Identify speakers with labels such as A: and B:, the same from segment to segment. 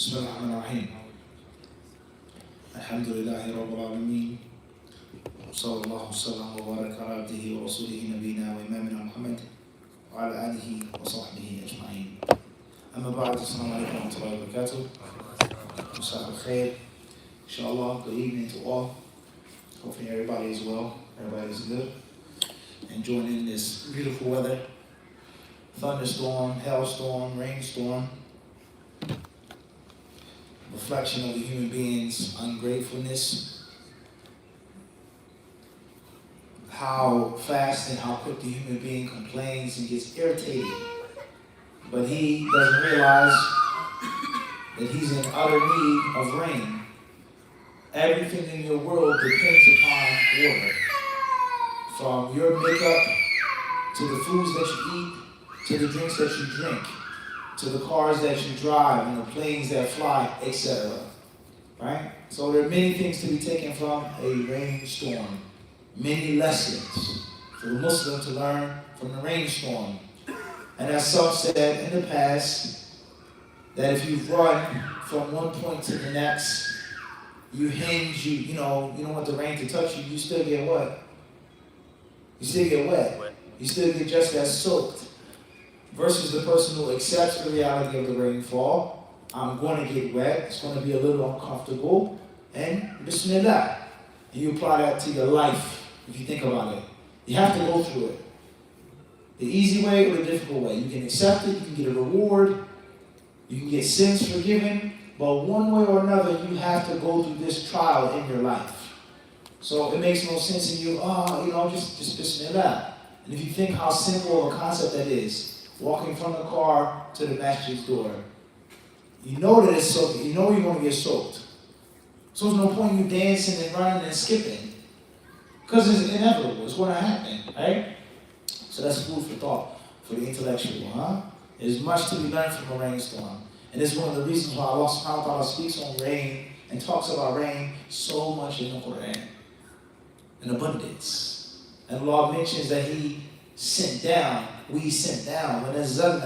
A: بسم الله الرحمن الرحيم. الحمد لله رب العالمين. وصلى الله وسلم وبارك على عبده ورسوله نبينا وإمامنا محمد وعلى آله وصحبه أجمعين. أما بعد، السلام عليكم ورحمة الله وبركاته. مساء الخير. Inshallah, good evening to all. Hopefully everybody is well, everybody is good, enjoying this beautiful weather. Thunderstorm, hailstorm, rainstorm. Reflection of the human being's ungratefulness. How fast and how quick the human being complains and gets irritated. But he doesn't realize that he's in utter need of rain. Everything in your world depends upon water. From your makeup, to the foods that you eat, to the drinks that you drink, to the cars that you drive and the planes that fly, etc. Right? So there are many things to be taken from a rainstorm. Many lessons for the Muslim to learn from the rainstorm. And as some said in the past, that if you run from one point to the next, you hinge, you don't want the rain to touch you, you still get what? You still get wet. You still get just as soaked. Versus the person who accepts the reality of the rainfall. I'm going to get wet, it's going to be a little uncomfortable, and bismillah. And you apply that to your life, if you think about it. You have to go through it. The easy way or the difficult way. You can accept it, you can get a reward, you can get sins forgiven, but one way or another, you have to go through this trial in your life. So it makes no sense in you, just bismillah. And if you think how simple of a concept that is, walking from the car to the masjid's door, you know that it's soaked, you know you're going to get soaked. So there's no point in you dancing and running and skipping, because it's inevitable, it's going to happen, right? So that's food for thought for the intellectual, huh? There's much to be learned from a rainstorm. And it's one of the reasons why Allah subhanahu wa ta'ala speaks on rain and talks about rain so much in the Quran. In abundance. And Allah mentions that He sent down, we sent down. We have sent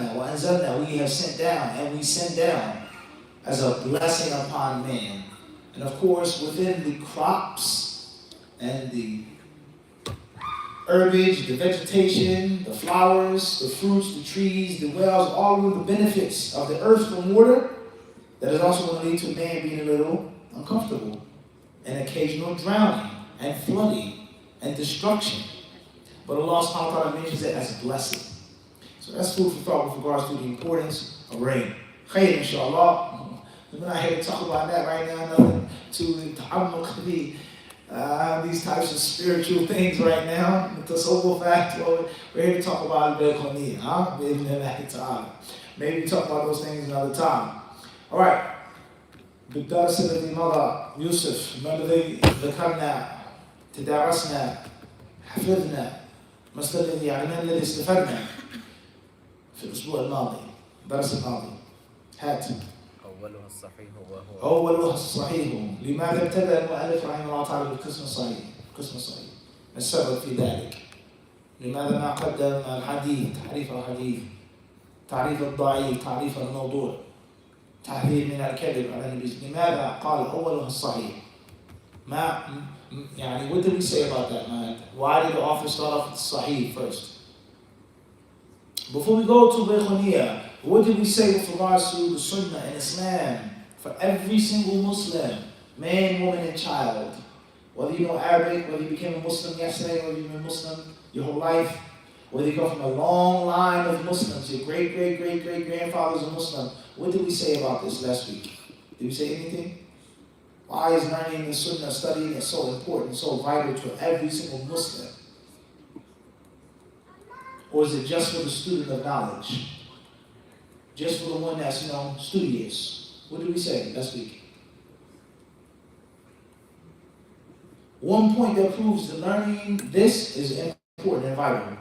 A: down, and we send down as a blessing upon man. And of course, within the crops and the herbage, the vegetation, the flowers, the fruits, the trees, the wells, all of the benefits of the earth from water, that is also going to lead to man being a little uncomfortable, and occasional drowning, and flooding, and destruction. But Allah subhanahu wa ta'ala mentions it as a blessing. So that's food for thought with regards to the importance of rain. Khair, inshallah. We're not here to talk about that right now, nothing to these types of spiritual things right now. We're here to talk about Al-Bayquniyyah, Maybe talk about those things another time. All right. بالدرس الذي مضى يوسف ما الذي ذكرنا تدارسنا حفظنا ما الذي استفدنا في الأسبوع الماضي الدرس الماضي هات أولها الصحيح لماذا ابتدأ المؤلف رحمه الله تعالى بالقسم الصحيح ما السبب في ذلك لماذا ما قدم الحديث تعريف الحديث تعريف الضعيف تعريف الموضوع تحذير من الكذب على النبي لماذا قال أولها الصحيح what did we say about that, man? Why did the author start off with Sahih first? Before we go to Bayquniyyah, what did we say with regards to the Sunnah and Islam for every single Muslim, man, woman, and child? Whether you know Arabic, whether you became a Muslim yesterday, whether you've been Muslim your whole life, whether you come from a long line of Muslims, your great-great-great-great-grandfather's a Muslim, what did we say about this last week? Did we say anything? Why is learning the Sunnah, studying it so important, so vital to every single Muslim? Or is it just for the student of knowledge? Just for the one that's, studious? What did we say last week? One point that proves that learning this is important and vital.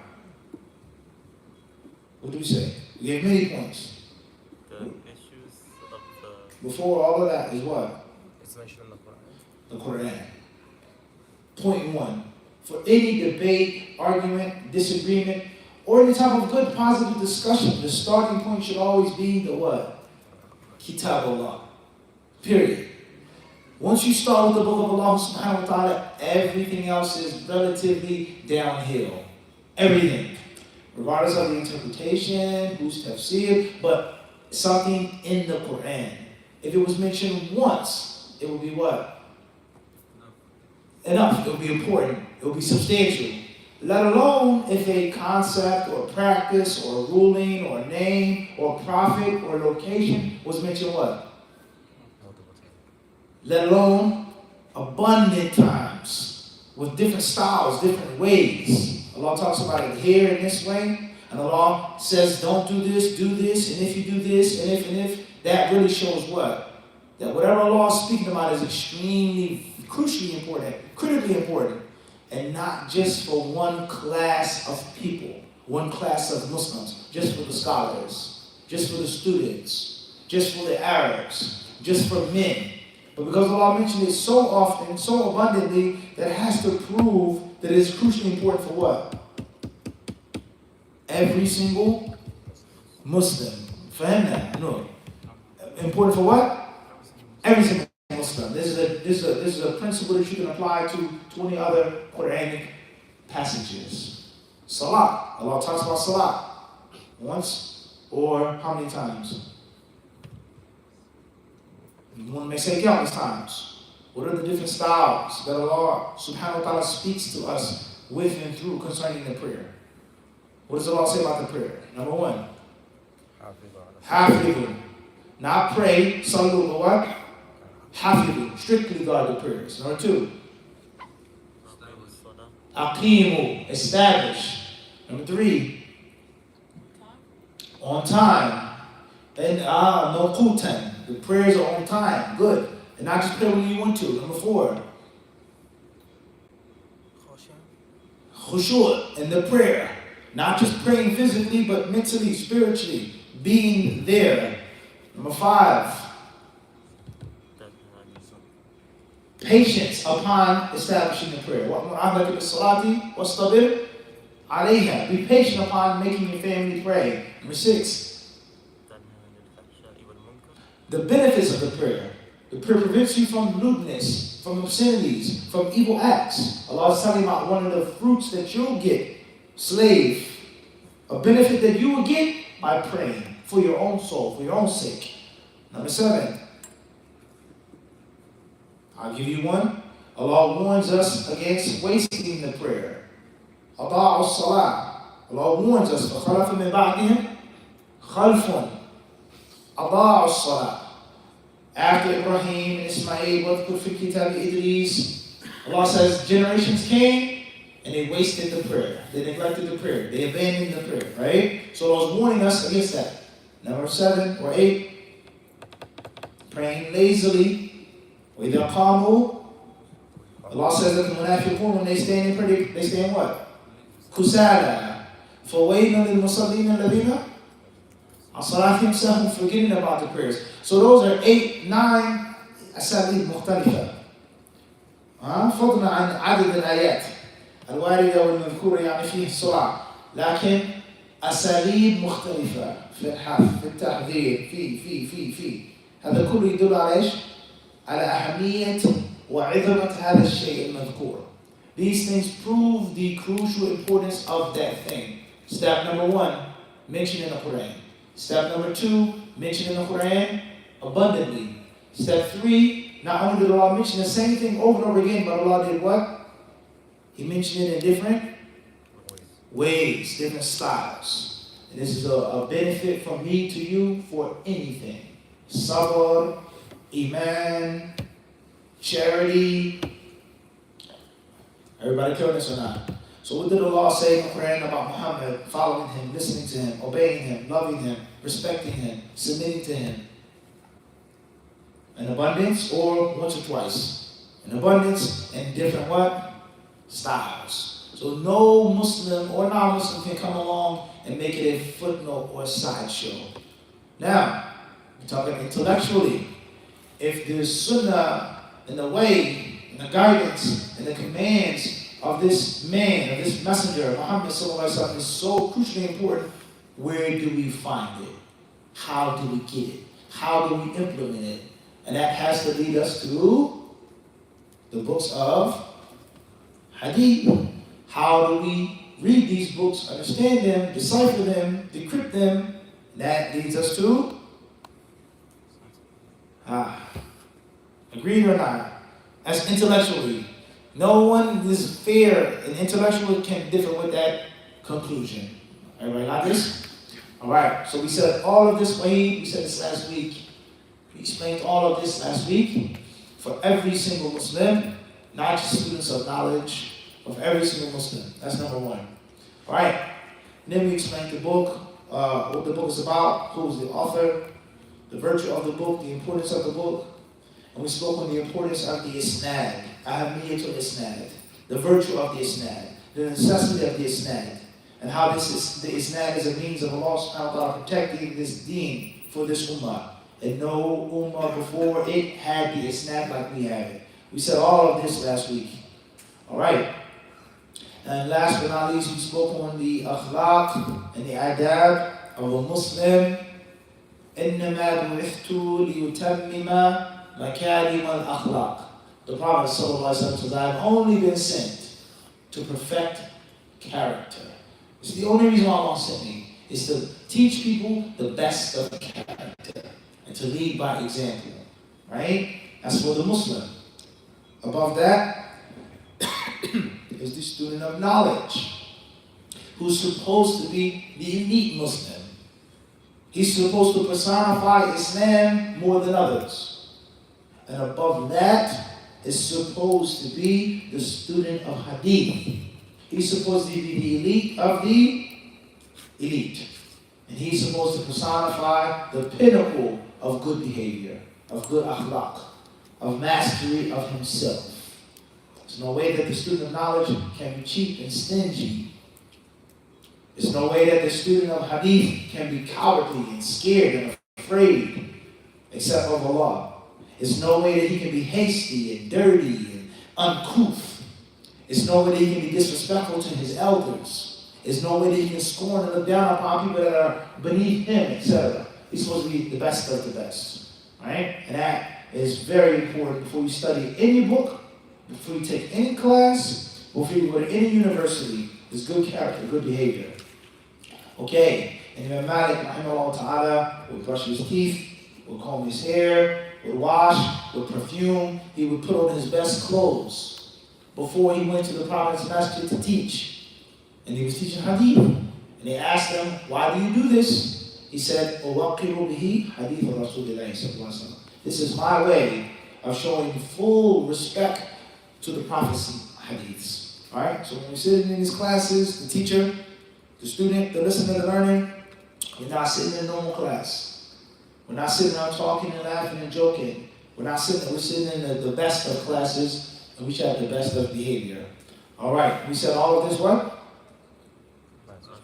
A: What did we say? We gave many points.
B: The issues of the...
A: Before all of that is what?
B: It's mentioned in the Quran.
A: The Quran. Point one. For any debate, argument, disagreement, or any type of good, positive discussion, the starting point should always be the what? Kitab Allah. Period. Once you start with the book of Allah subhanahu wa ta'ala, everything else is relatively downhill. Everything. Regardless of the interpretation, who's tafsir, but something in the Quran. If it was mentioned once, it would be what? Enough. It would be important. It would be substantial. Let alone if a concept or practice or ruling or name or prophet or location was mentioned what? Let alone abundant times with different styles, different ways. Allah talks about it here in this way, and Allah says don't do this, and if you do this, and if, that really shows what? That whatever Allah is speaking about is extremely, crucially important, critically important, and not just for one class of people, one class of Muslims, just for the scholars, just for the students, just for the Arabs, just for men. But because Allah mentioned it so often, so abundantly, that it has to prove that it's crucially important for what? Every single Muslim. For him now, no. Important for what? Every single Muslim. This is a principle that you can apply to 20 other Quranic passages. Salah. Allah talks about Salah. Once or how many times? You want to make say countless times. What are the different styles that Allah subhanahu wa ta'ala speaks to us with and through concerning the prayer? What does Allah say about the prayer? Number one. Hafidhu. Not pray, sallu, but what? Hafidhu. Strictly guard the prayers. Number two. Aqimu. Establish. Number three. On time. And mawqutan. The prayers are on time. Good. And not just pray when you want to. Number four. Khushu' in the prayer. Not just praying physically, but mentally, spiritually. Being there. Number five. Patience upon establishing the prayer. Be patient upon making your family pray. Number six. The benefits of the prayer. The prayer prevents you from lewdness, from obscenities, from evil acts. Allah is telling about one of the fruits that you'll get, slave. A benefit that you will get by praying for your own soul, for your own sake. Number seven. I'll give you one. Allah warns us against wasting the prayer. Ada'u salah. Allah warns us. فَخَلَفَ مِنْ بَعْدِهِمْ خَلْفٌ أضاعوا الصلاة. After Ibrahim and Ismail, وَذْكُرْ فِي الْكِتَابِ Idris, Allah says generations came and they wasted the prayer. They neglected the prayer. They abandoned the prayer, right? So Allah was warning us against that. Number 7 or 8, praying lazily. وَإِذَا قَامُوا, Allah says that the munafiqun, when they stand in prayer, they stand what? Kusala. فَوَيْلٌ لِلْمُصَلِّينَ الَّذِينَ عَصَلَاتِهِمْ سَهُمْ, forgetting about the prayers. So those are 8, 9 أساليب مختلفة. فضلا عن عدد الآيات الواردة والمذكورة يعني فيه السرعة، لكن أساليب مختلفة في الحث، في التحذير، في هذا كله يدل على ايش؟ على أهمية وعظمة هذا الشيء المذكور. These things prove the crucial importance of that thing. Step number 1, mentioned in the Quran. Step number 2, mentioned in the Quran abundantly. Step 3, not only did Allah mention the same thing over and over again, but Allah did what? He mentioned it in different ways, different styles. And this is a benefit from me to you for anything. Sabr, Iman, charity. Everybody killing this or not? So what did Allah say in the Quran about Muhammad? Following him, listening to him, obeying him, loving him, respecting him, submitting to him. In abundance or once or twice. In abundance and different what? Styles. So no Muslim or non-Muslim can come along and make it a footnote or a sideshow. Now, we're talking intellectually. If the sunnah and the way and the guidance and the commands of this man, of this messenger, Muhammad sallallahu alaihi wasallam, is so crucially important, where do we find it? How do we get it? How do we implement it? And that has to lead us to the books of Hadith. How do we read these books, understand them, decipher them, decrypt them? That leads us to agreed or not? As intellectually. No one is fair and intellectual can differ with that conclusion. Everybody like this? Alright, so we said all of this, we said this last week. We explained all of this last week for every single Muslim, not just students of knowledge, but for every single Muslim. That's number one. Alright, then we explained the book, what the book is about, who is the author, the virtue of the book, the importance of the book, and we spoke on the importance of the isnad, ahamiyatul isnad, the virtue of the isnad, the necessity of the isnad, and how the isnad is a means of Allah subhanahu wa ta'ala protecting this deen for this ummah. And no ummah before it had the isnad like we have it. We said all of this last week. Alright. And last but not least, we spoke on the akhlaq and the adab of a Muslim. إِنَّمَا بُعِثْتُ لِيُتَمِّمَ مَكَارِمَ الْأَخْلَاقِ. The Prophet says, I have only been sent to perfect character. It's the only reason why Allah sent me, is to teach people the best of character and to lead by example. Right? That's for the Muslim. Above that is the student of knowledge, who's supposed to be the elite Muslim. He's supposed to personify Islam more than others. And above that is supposed to be the student of Hadith. He's supposed to be the elite of the elite. And he's supposed to personify the pinnacle of good behavior, of good akhlaq, of mastery of himself. There's no way that the student of knowledge can be cheap and stingy. There's no way that the student of Hadith can be cowardly and scared and afraid, except of Allah. There's no way that he can be hasty and dirty and uncouth. There's no way that he can be disrespectful to his elders. There's no way that he can scorn and look down upon people that are beneath him, etc. He's supposed to be the best of the best. Right? And that is very important before you study any book, before you take any class, before you go to any university. There's good character, good behavior. Okay, and Imam Malik, rahimahullah ta'ala, would brush his teeth, would comb his hair, would wash, would perfume. He would put on his best clothes before he went to the Prophet's masjid to teach. And he was teaching Hadith. And they asked him, why do you do this? He said, "Uwaqiru bihi hadith Rasulullah sallallahu alaihi wasallam." This is my way of showing full respect to the Prophet's hadiths. Alright, so when we're sitting in these classes, the teacher, the student, the listener, the learning, we're not sitting in a normal class. We're not sitting around talking and laughing and joking. We're sitting in the best of classes, and we should have the best of behavior. Alright, we said all of this what?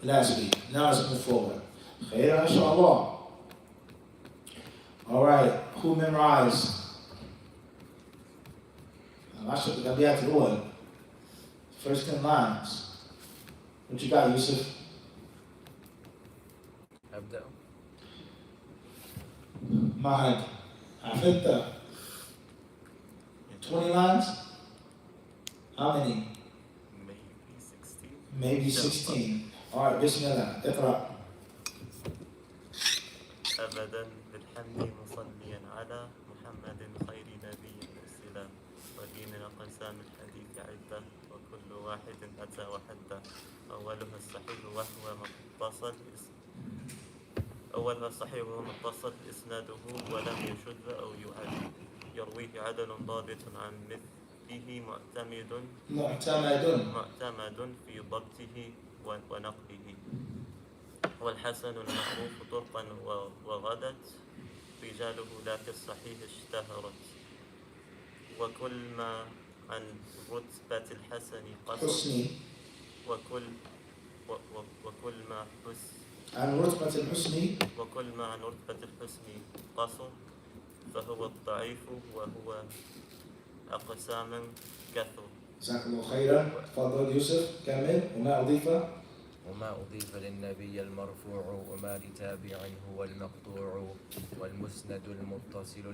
A: Last week. Now let's move forward. Khayra, inshallah. Alright, who memorized? I'll be after the one. First 10 lines. What you got, Yusuf?
B: أبدأ.
A: Mahad. Hafidta. 20 lines? How many?
B: Maybe 16.
A: Maybe 16. Alright, Bismillah. اقرأ.
B: أبدا بالحمد مصليا على محمد خير نبي أرسل ودين الأقسام الحديث عدة وكل واحد أتى وحده أولها الصحيح وهو متصل إسناده ولم يشذ أو يعد يرويه عدل ضابط عن مثله معتمد في ضبطه ونقله والحسن المعروف طرقا وغدت رجاله لا في الصحيح اشتهرت وكل ما عن رتبة الحسن قصر وكل ما
A: عن رتبة الحسن
B: قصر فهو الضعيف وهو أقسام كثر.
A: جزاك الله خيرا. تفضل يوسف كمل وما أضيفه.
C: وما أضيف للنبي المرفوع وما لتابع هو المقطوع والمسند المتصل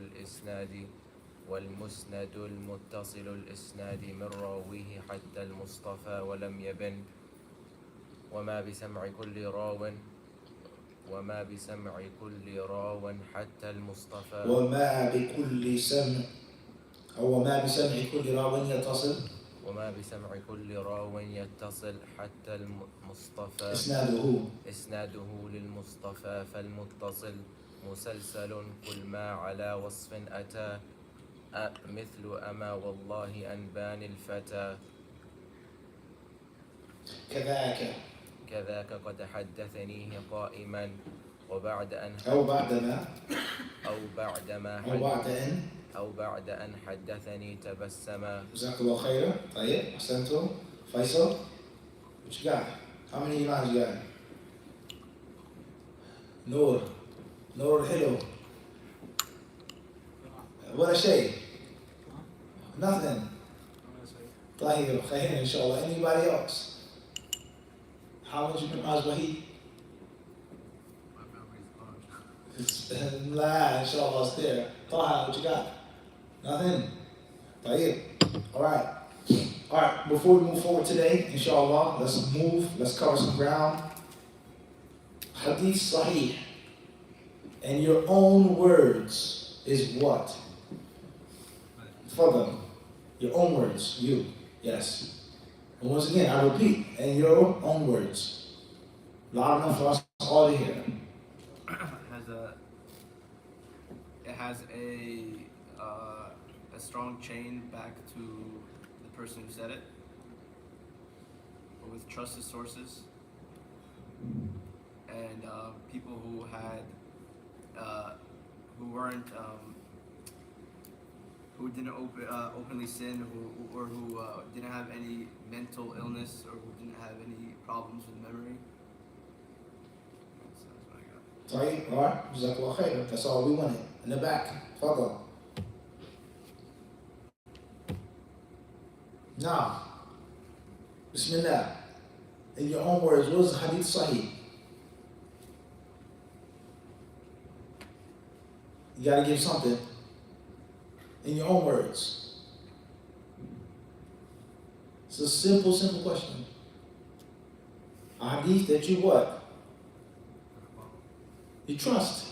C: الإسناد من راويه حتى المصطفى ولم يبن وما بسمع كل راو حتى المصطفى
A: وما بكل سمع
C: وما بسمع كل راو يتصل حتى المصطفى إسناده للمصطفى فالمتصل مسلسل كل ما على وصف أتى مثل أما والله أنبان الفتى كذاك قد حدثنيه قائما وبعد أن أو بعد أن حدثني تبسما.
A: جزاك الله خيرا. طيب أحسنتم. فيصل, what you got? How many lines you got? نور حلو. ولا شيء. Nothing. طيب خير إن شاء الله. Anybody else? How would you memorize Wahid? La, inshallah, it's there. Taha, what you got? Nothing? طيب. Alright, before we move forward today, inshallah, let's cover some ground. Hadith Sahih, in your own words, is what? For them. Your own words, you, yes. And once again, I repeat, in your own words. Loud enough for us all to hear.
D: It has a strong chain back to the person who said it, with trusted sources, and people who had who didn't openly sin, or who didn't have any mental illness, or who didn't have any problems with memory. That's what I got.
A: Alright, Jazakallah khair. That's all we wanted. In the back, Fadal. Now, Bismillah. In your own words, what is Hadith Sahih? You gotta give something. In your own words. It's a simple question. A hadith that you what? You trust.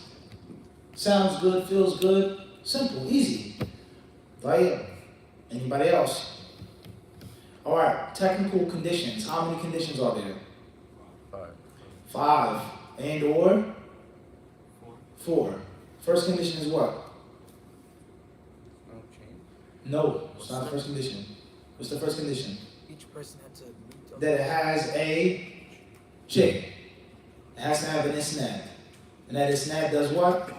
A: Sounds good, feels good, simple, easy. Right? Anybody else? Alright, technical conditions. How many conditions are there? 5. And or? 4. First condition is what? No, it's not the first condition. What's the first condition?
E: Each person had to meet
A: that it has a chain. It has to have an isnad. And that isnad does what?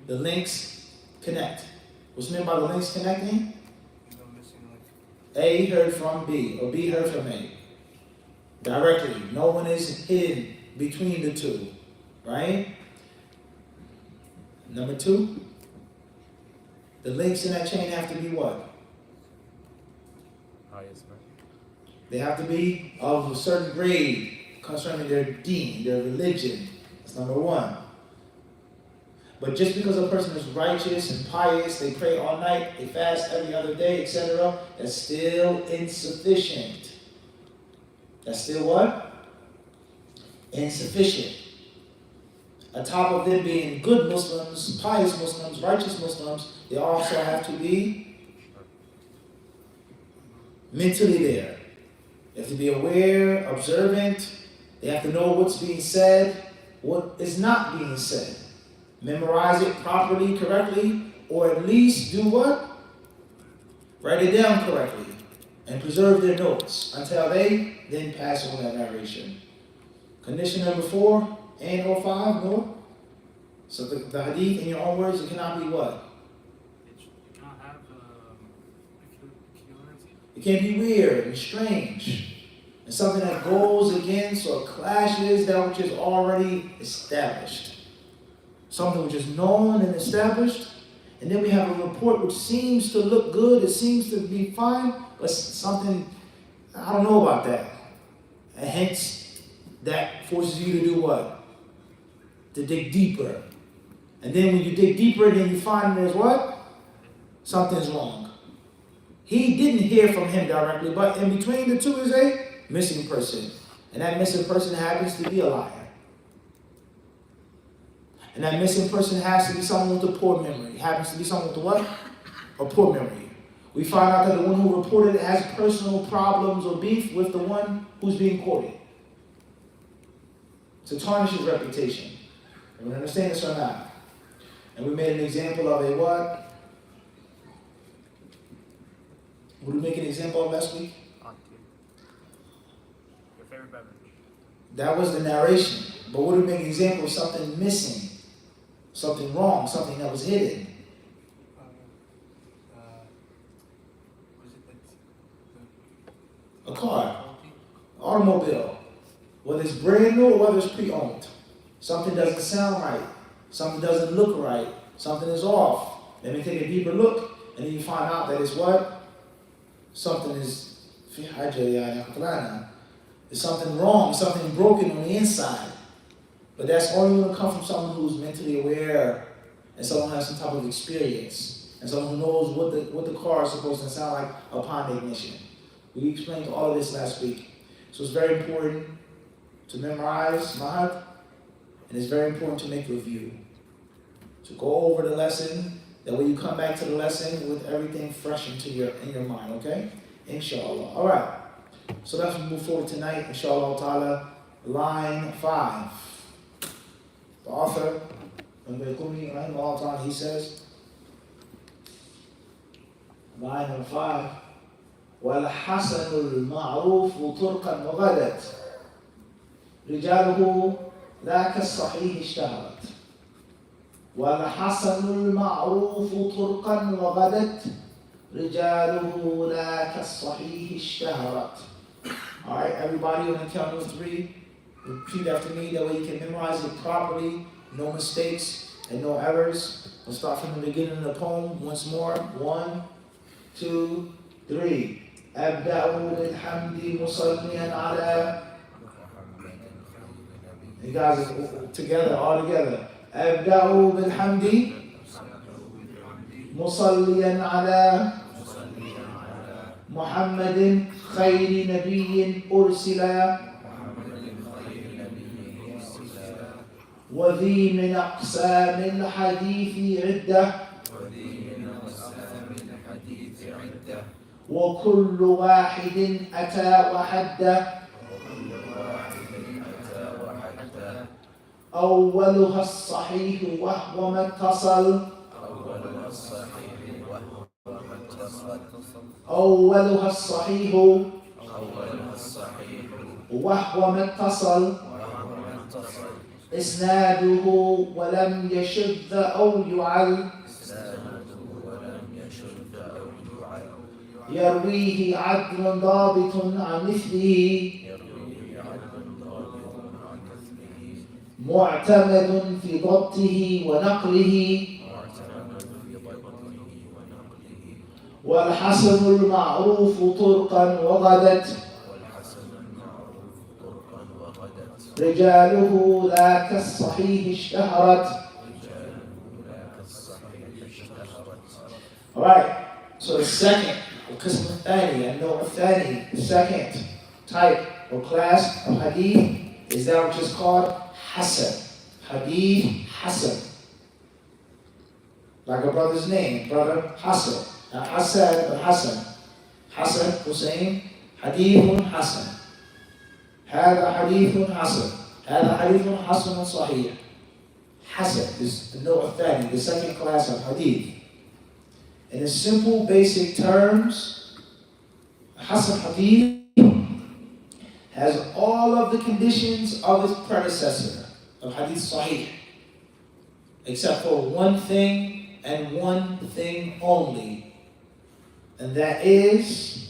A: The links connect. What's meant by the links connecting? A heard from B, or B heard from A. Directly. No one is hidden between the two. Right? Number 2, the links in that chain have to be what? They have to be of a certain grade concerning their deen, their religion. That's number 1. But just because a person is righteous and pious, they pray all night, they fast every other day, etc., that's still insufficient. That's still what? Insufficient. On top of them being good Muslims, pious Muslims, righteous Muslims, they also have to be mentally there. They have to be aware, observant. They have to know what's being said, what is not being said. Memorize it properly, correctly, or at least do what? Write it down correctly and preserve their notes until they then pass on that narration. Condition number 4 and or 5, no? So the hadith, in your own words, it cannot be what?
E: It cannot have peculiarity.
A: It can't be weird and strange. And something that goes against or clashes that which is already established. Something which is known and established. And then we have a report which seems to look good, it seems to be fine, but something, I don't know about that. And hence, that forces you to do what? To dig deeper. And then when you dig deeper, then you find there's what? Something's wrong. He didn't hear from him directly, but in between the two is a missing person. And that missing person happens to be a liar. And that missing person has to be someone with a poor memory. Happens to be someone with a what? A poor memory. We find out that the one who reported it has personal problems or beef with the one who's being quoted. To tarnish his reputation. And we understand this or not? And we made an example of a what? What did we make an example of last week?
E: Your favorite beverage.
A: That was the narration. But what did we make an example of? Something missing, something wrong, something that was hidden.
E: Was it
A: A car, automobile, whether it's brand new or whether it's pre-owned. Something doesn't sound right. Something doesn't look right. Something is off. Let me take a deeper look, and then you find out that it's what? Something is there's something wrong, something broken on the inside. But that's only going to come from someone who's mentally aware and someone who has some type of experience and someone who knows what the car is supposed to sound like upon ignition. We explained all of this last week. So it's very important to memorize Mahad, and it's very important to make review. To go over the lesson, that way you come back to the lesson with everything fresh in your mind, okay? Inshallah. All right. So let's move forward tonight, inshallah ta'ala. Line 5. The author, Al-Bayquniyyah, he says, line number 5, وَالْحَسَنُ الْمَعْرُوفُ طُرْقًا وَغَدَتْ رِجَالُهُ ذَاكَ الصَّحِيحِ اشْتَهَرَتْ وَالْحَسَنُ الْمَعْرُوفُ طُرْقًا وَغَدَتْ رِجَالُهُ ذَاكَ الصَّحِيحِ اشْتَهَرَتْ. All right, everybody on the count of 3, repeat after me. That way you can memorize it properly, no mistakes and no errors. We'll start from the beginning of the poem once more. 1, 2, 3. أبدأ بالحمد مصليا على. You guys together, all together. أبدأ بالحمد مصليا على محمد خير نبي أرسل وذي من أقسام الحديث عدة وكل واحد أتى وحده أولها الصحيح وهو ما اتصل أولها الصحيح وهو ما اتصل إسناده ولم يشذ أو يعل يرويه عدل ضابط عن مثله معتمد في ضبطه ونقله والحسن المعروف طرقا وغدت رجاله لا كالصحيح اشتهرت. Alright, so the second, the second type or class of hadith is that which is called Hasan. Hadith Hasan. Like a brother's name, brother Hasan. Not Hasan, but Hasan. Hasan, Hussein, Hadith Hasan. هذا حديث حسن. هذا حديث حسن صحيح. Hasan is the النوع الثاني, the second class of hadith. In the simple, basic terms, Hasan hadith has all of the conditions of its predecessor, of hadith sahih, except for one thing and one thing only, and that is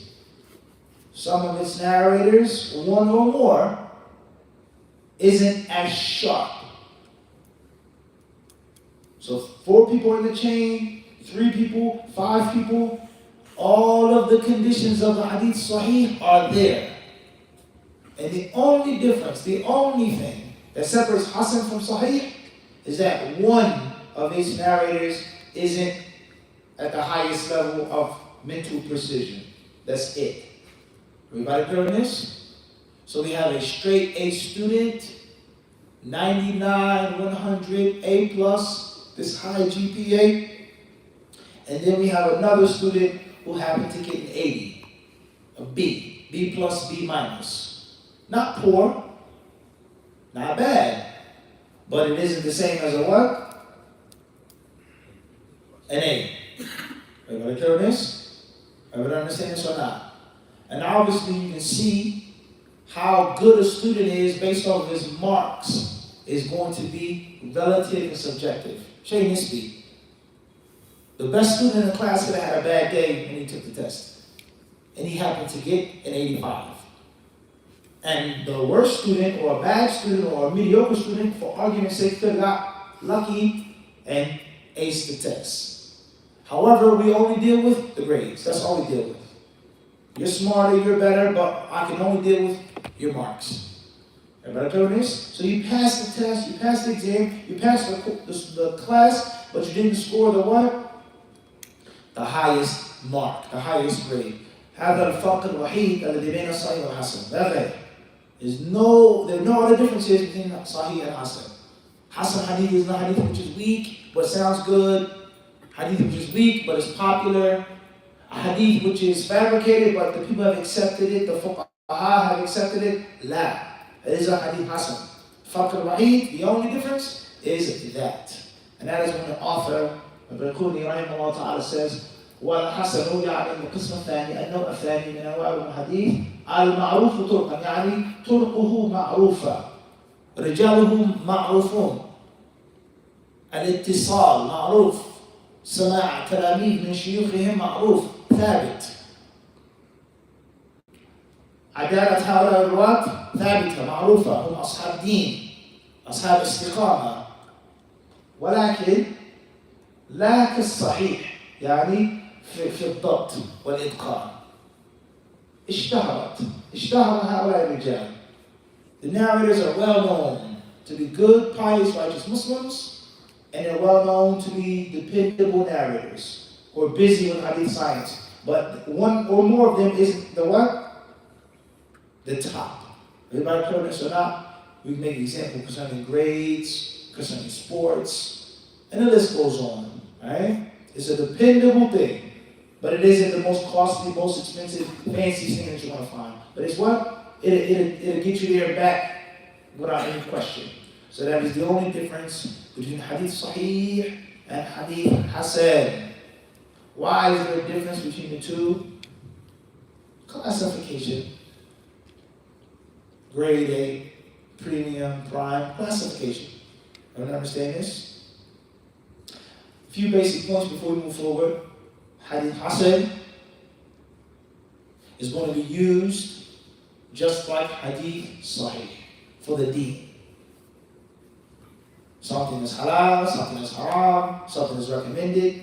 A: some of its narrators, one or more, isn't as sharp. So 4 people in the chain, 3 people, 5 people, all of the conditions of the hadith sahih are there. And the only difference, the only thing that separates Hasan from Sahih is that one of his narrators isn't at the highest level of mental precision. That's it. Everybody clear on this? So we have a straight A student, 99, 100, A plus, this high GPA. And then we have another student who happened to get an 80, a B, B plus, B minus. Not poor, not bad, but it isn't the same as a what? An A. Everybody clear on this? Everybody understand this or not? And obviously you can see how good a student is based off of his marks is going to be relative and subjective. Shay Nisby. The best student in the class could have had a bad day when he took the test. And he happened to get an 85. And the worst student or a bad student or a mediocre student, for argument's sake, could have got lucky and aced the test. However, we only deal with the grades. That's all we deal with. You're smarter, you're better, but I can only deal with your marks. Everybody clear on this? So you pass the test, you pass the exam, you pass the class, but you didn't score the what? The highest mark, the highest grade. هذا الفرق الوحيد الذي بين الصحيح والحسن. That's it. There are no other differences between Sahih and Hasan. Hasan hadith is not hadith which is weak, but sounds good. Hadith which is weak, but it's popular. A hadith which is fabricated, but the people have accepted it, the fuqaha have accepted it. La. It is a hadith Hasan. Farq al-Wahid, the only difference is that. And that is when the author, Al-Bayquniyyah rahimahullah ta'ala says, والحسن يعني القسم الثاني النوع الثاني من انواع الحديث المعروف طرقا يعني طرقه معروفه رجاله معروفون الاتصال معروف سماع تلاميذ من شيوخهم معروف ثابت عدالة هؤلاء الرواة ثابتة معروفة هم أصحاب دين أصحاب استقامة ولكن لا كالصحيح يعني في الضبط والإتقان اشتهر هؤلاء الرجال. The narrators are well known to be good, pious, righteous Muslims, and they're well known to be dependable narrators who are busy with hadith science. But one or more of them is the what? The top. Everybody clear this or not? We can make an example concerning grades, concerning sports, and the list goes on. Right? It's a dependable thing. But it isn't the most costly, most expensive, fancy thing that you're going to find. But it's what? It'll get you there and back without any question. So that is the only difference between Hadith Sahih and Hadith Hasan. Why is there a difference between the two? Classification. Grade A, premium, prime, classification. Everyone understand this? A few basic points before we move forward. Hadith Hasan is going to be used just like Hadith Sahih for the deen. Something is halal, something is haram, something is recommended,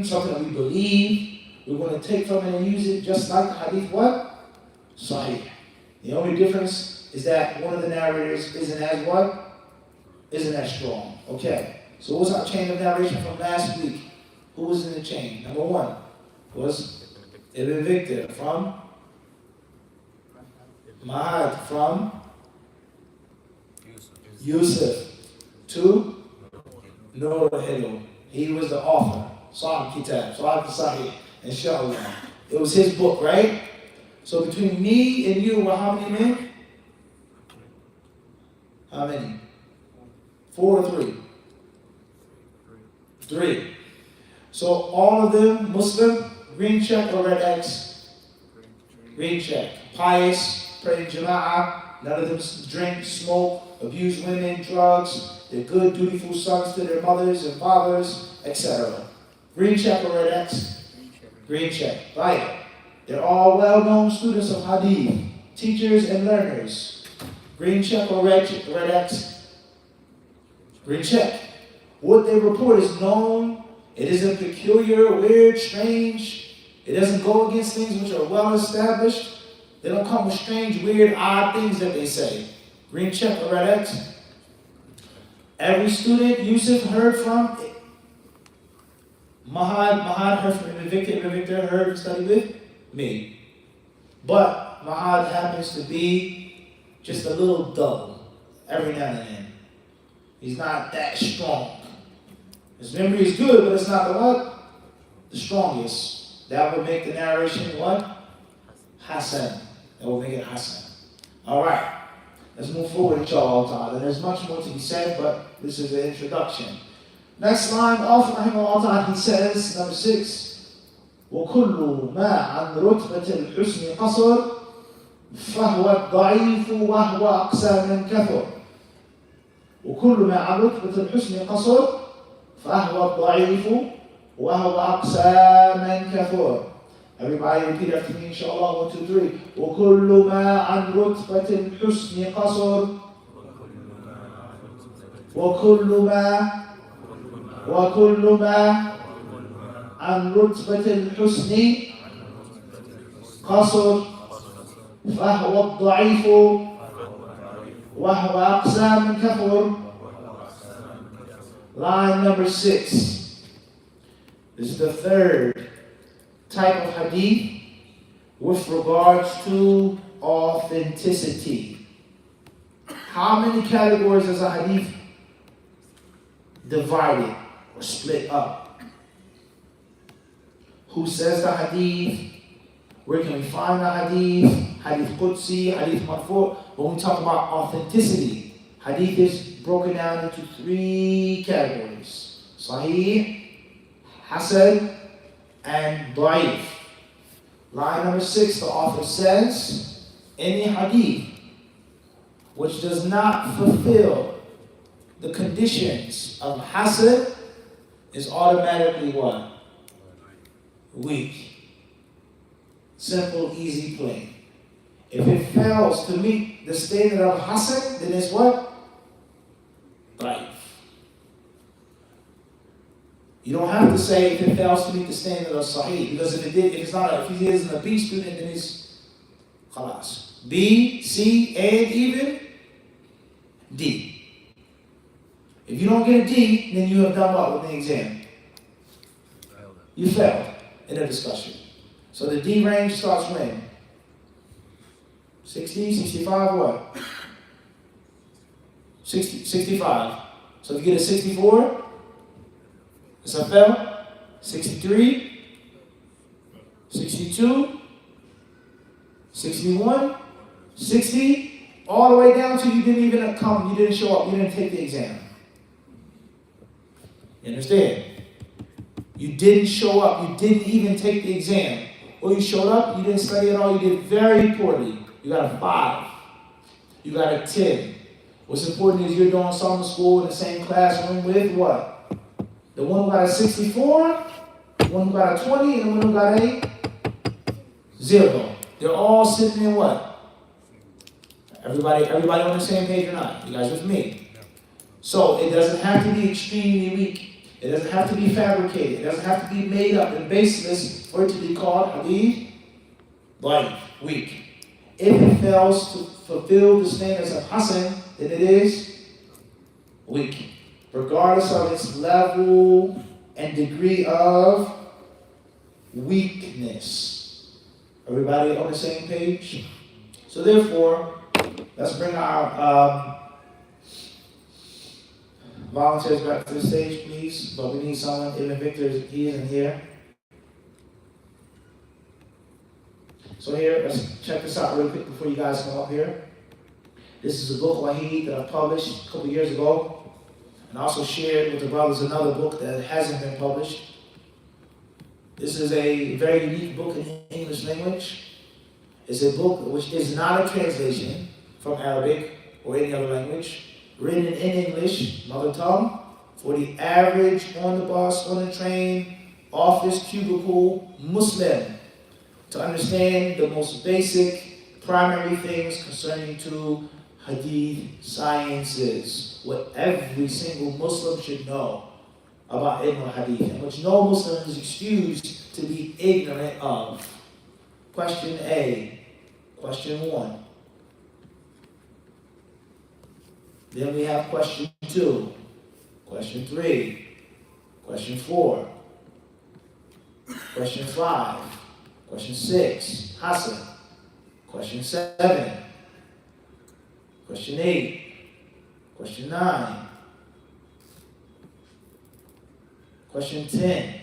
A: something that we believe, we're going to take from it and use it just like Hadith what? Sahih. The only difference is that one of the narrators isn't as what? Isn't as strong. Okay. So what was our chain of narration from last week? Who was in the chain? Number one was Ibn Victor from Mahad from Yusuf. Two, Nur al-Hilal. He was the author. Sahih Kitab, Sahih Sahih, inshallah. It was his book, right? So between me and you were how many men? How many? 4 or 3? 3. So all of them Muslim, green check or red X? Green check. Pious, praying jama'ah, none of them drink, smoke, abuse women, drugs, they're good, dutiful sons to their mothers and fathers, etc. Green check or red X? Green check. Right. They're all well-known students of Hadith, teachers and learners. Green check or red X? Green check. What they report is known. It isn't peculiar, weird, strange. It doesn't go against things which are well established. They don't come with strange, weird, odd things that they say. Green check or red X. Every student Yusuf heard from, Mahad heard from Victor heard and studied with me. But Mahad happens to be just a little dull every now and then. He's not that strong. His memory is good, but it's not the what? The strongest. That would make the narration what? Hasan. That will make it Hasan. Alright. Let's move forward, inshallah. And there's much more to be said, but this is an introduction. Next line, also rahimahullah, he says, number 6, وَكُلُّ مَا عَنْ رُتْبَةِ الْحُسْنِ قَصَرٍ فَهُوَ الضَّعِيفُ وَهُوَ أَقْسَى مِنْ كَثُرٍ وكل ما عن رتبة الحسن قصر فهو الضعيف وهو أقسى من كثر. Everybody repeat after me, inshallah. 1, 2, 3. وكل ما عن رتبة الحسن قصر وكل ما عن رتبة الحسن قصر فهو الضعيف وهو أقسى من كفر. Line number 6. This is the third type of hadith with regards to authenticity. How many categories is a hadith divided or split up? Who says the hadith? Where can we find the hadith? Hadith Qudsi, Hadith Marfu'. When we talk about authenticity, hadith is broken down into 3 categories. Sahih, Hasan, and Da'if. Line number 6, the author says, any hadith which does not fulfill the conditions of Hasan is automatically what? Weak. Simple, easy, plain. If it fails to meet the standard of Hasan, then it's what? Da'if. You don't have to say if it fails to meet the standard of Sahih, because if he isn't a B student, then it's khalas. B, C, and even D. If you don't get a D, then you have done what with the exam? You failed in the discussion. So the D range starts when? 60, 65, what? 60, 65. So if you get a 64, it's a fail. 63, 62, 61, 60, all the way down to you didn't even come, you didn't show up, you didn't take the exam. You understand? You didn't show up, you didn't even take the exam. Or you showed up, you didn't study at all, you did very poorly. You got a 5. You got a 10. What's important is you're doing summer school in the same classroom with what? The one who got a 64, the one who got a 20, and the one who got a 0. They're all sitting in what? Everybody on the same page or not? You guys with me? So it doesn't have to be extremely weak. It doesn't have to be fabricated. It doesn't have to be made up and baseless for it to be called hadith da'if, weak. If it fails to fulfill the standards of Hasan, then it is weak, regardless of its level and degree of weakness. Everybody on the same page? So therefore, let's bring our volunteers back to the stage, please. But we need someone. Even Victor, he isn't here. So here, let's check this out real quick before you guys come up here. This is a book Wahid that I published a couple years ago, and also shared with the brothers another book that hasn't been published. This is a very unique book in the English language. It's a book which is not a translation from Arabic or any other language, written in English, mother tongue, for the average on the bus, on the train, office, cubicle, Muslim, to understand the most basic, primary things concerning to hadith sciences, what every single Muslim should know about ilm al-hadith, and which no Muslim is excused to be ignorant of. Question A, Question 1. Then we have question 2, question 3, question 4, question 5, question 6, Hasan, question 7, question 8, question 9, question 10,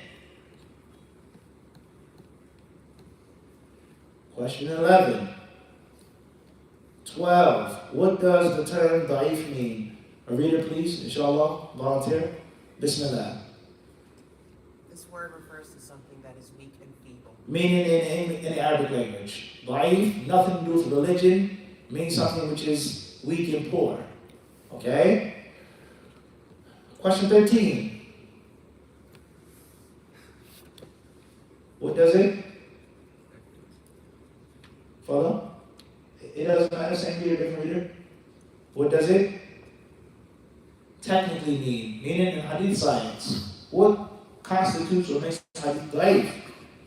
A: question 11, 12. What does the term da'if mean? A reader, please, inshallah, volunteer. Bismillah.
F: This word refers to something that is weak and feeble.
A: Meaning in the Arabic language. Da'if, nothing to do with religion, means something which is weak and poor. Okay? Question 13. What does it? Follow? It doesn't matter, same reader, different reader. What does it technically mean? Meaning in hadith science. What constitutes or makes hadith da'if?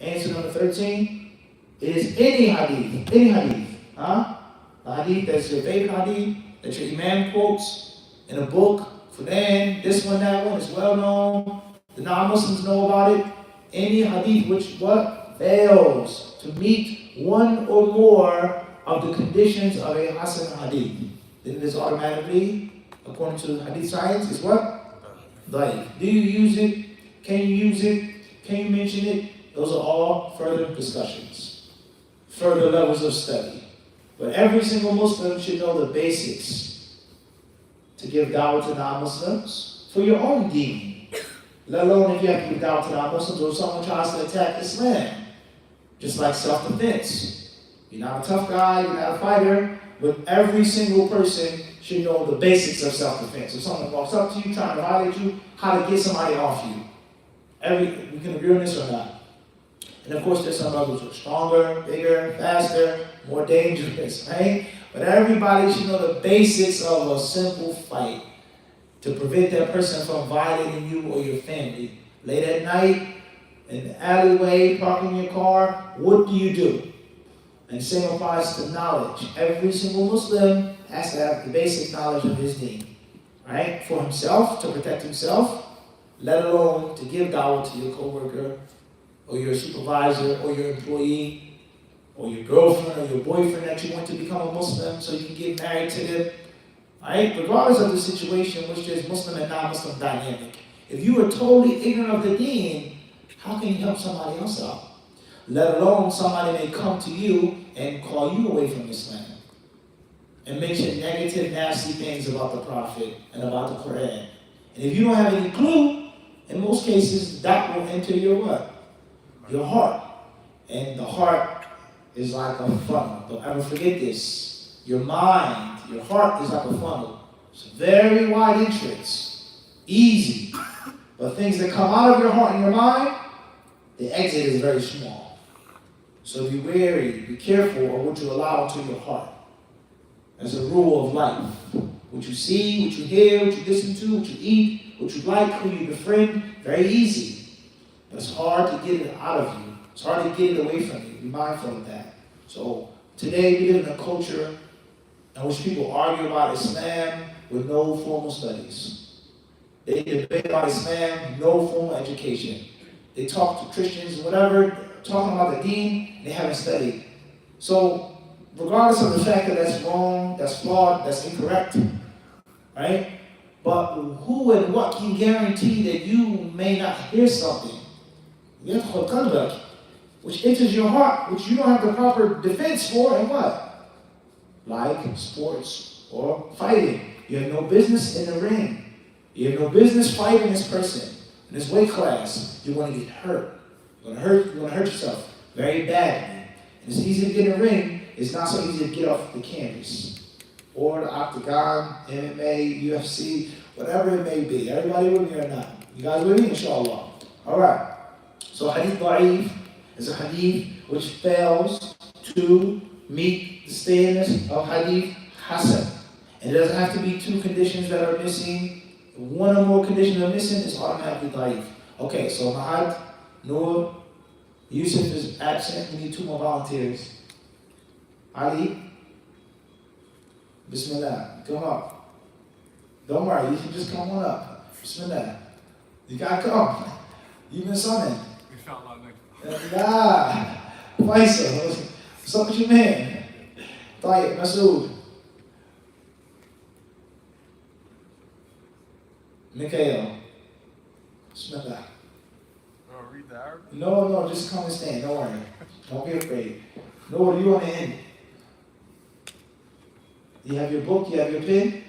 A: Answer number 13 is any hadith. Any hadith. Huh? A hadith that's your favorite hadith, that your imam quotes in a book, Fulan, this one, that one, is well known. The non-Muslims know about it. Any hadith which what? Fails to meet one or more of the conditions of a Hasan hadith. Then it is automatically, according to hadith science, is what? Da'if. Do you use it? Can you use it? Can you mention it? Those are all further discussions, further levels of study. But every single Muslim should know the basics to give da'wah to non-Muslims for your own deen. Let alone if you have to give da'wah to non-Muslims or if someone tries to attack Islam. Just like self-defense. You're not a tough guy, you're not a fighter, but every single person should know the basics of self-defense. If someone walks up to you trying to violate you, how to get somebody off you. We can agree on this or not. And of course there's some others who are stronger, bigger, faster, more dangerous, right? But everybody should know the basics of a simple fight to prevent that person from violating you or your family. Late at night, in the alleyway, parking your car, what do you do? And same applies to knowledge. Every single Muslim has to have the basic knowledge of his deen, right? For himself, to protect himself, let alone to give da'wah to your coworker, or your supervisor, or your employee, or your girlfriend, or your boyfriend that you want to become a Muslim so you can get married to them, right? Regardless of the situation, which is Muslim and non-Muslim dynamic. If you are totally ignorant of the deen, how can you help somebody else out? Let alone somebody may come to you and call you away from Islam and mention negative, nasty things about the Prophet and about the Quran. And if you don't have any clue, in most cases, that will enter your what? Your heart. And the heart is like a funnel. Don't ever forget this. Your mind, your heart is like a funnel. It's a very wide entrance. Easy. But things that come out of your heart and your mind, the exit is very small. So be wary, be careful of what you allow into your heart. As a rule of life. What you see, what you hear, what you listen to, what you eat, what you like, who you befriend, very easy. But it's hard to get it out of you. It's hard to get it away from you. Be mindful of that. So today we live in a culture in which people argue about Islam with no formal studies. They debate about Islam, no formal education. They talk to Christians, whatever, talking about the deen, they haven't studied. So, regardless of the fact that that's wrong, that's flawed, that's incorrect, right? But who and what can guarantee that you may not hear something? Which enters your heart, which you don't have the proper defense for, and what? Like sports or fighting. You have no business in the ring. You have no business fighting this person in this weight class. You're going to get hurt. You're going to hurt yourself very badly. And it's easy to get in the ring. It's not so easy to get off the canvas. Or the octagon, MMA, UFC, whatever it may be. Everybody with me or not? You guys with me? Inshallah. All right. So hadith da'if is a hadith which fails to meet the standards of hadith Hasan. And it doesn't have to be two conditions that are missing. If one or more conditions are missing, it's automatically da'if. Okay, so Mahad, Noor, Yusuf is absent. We need 2 more volunteers. Ali. Bismillah. Come up. Don't worry, you can just come on up. Bismillah. You gotta come. You've been summoned.
E: Inshallah, next.
A: Nah. Faisal. What's up with your man? Tayyip, Masood. Mikhail. Bismillah.
E: Oh, read the Arabic?
A: No, just come and stand. Don't worry. Don't be afraid. No, you on the end. You have your book, you have your pen.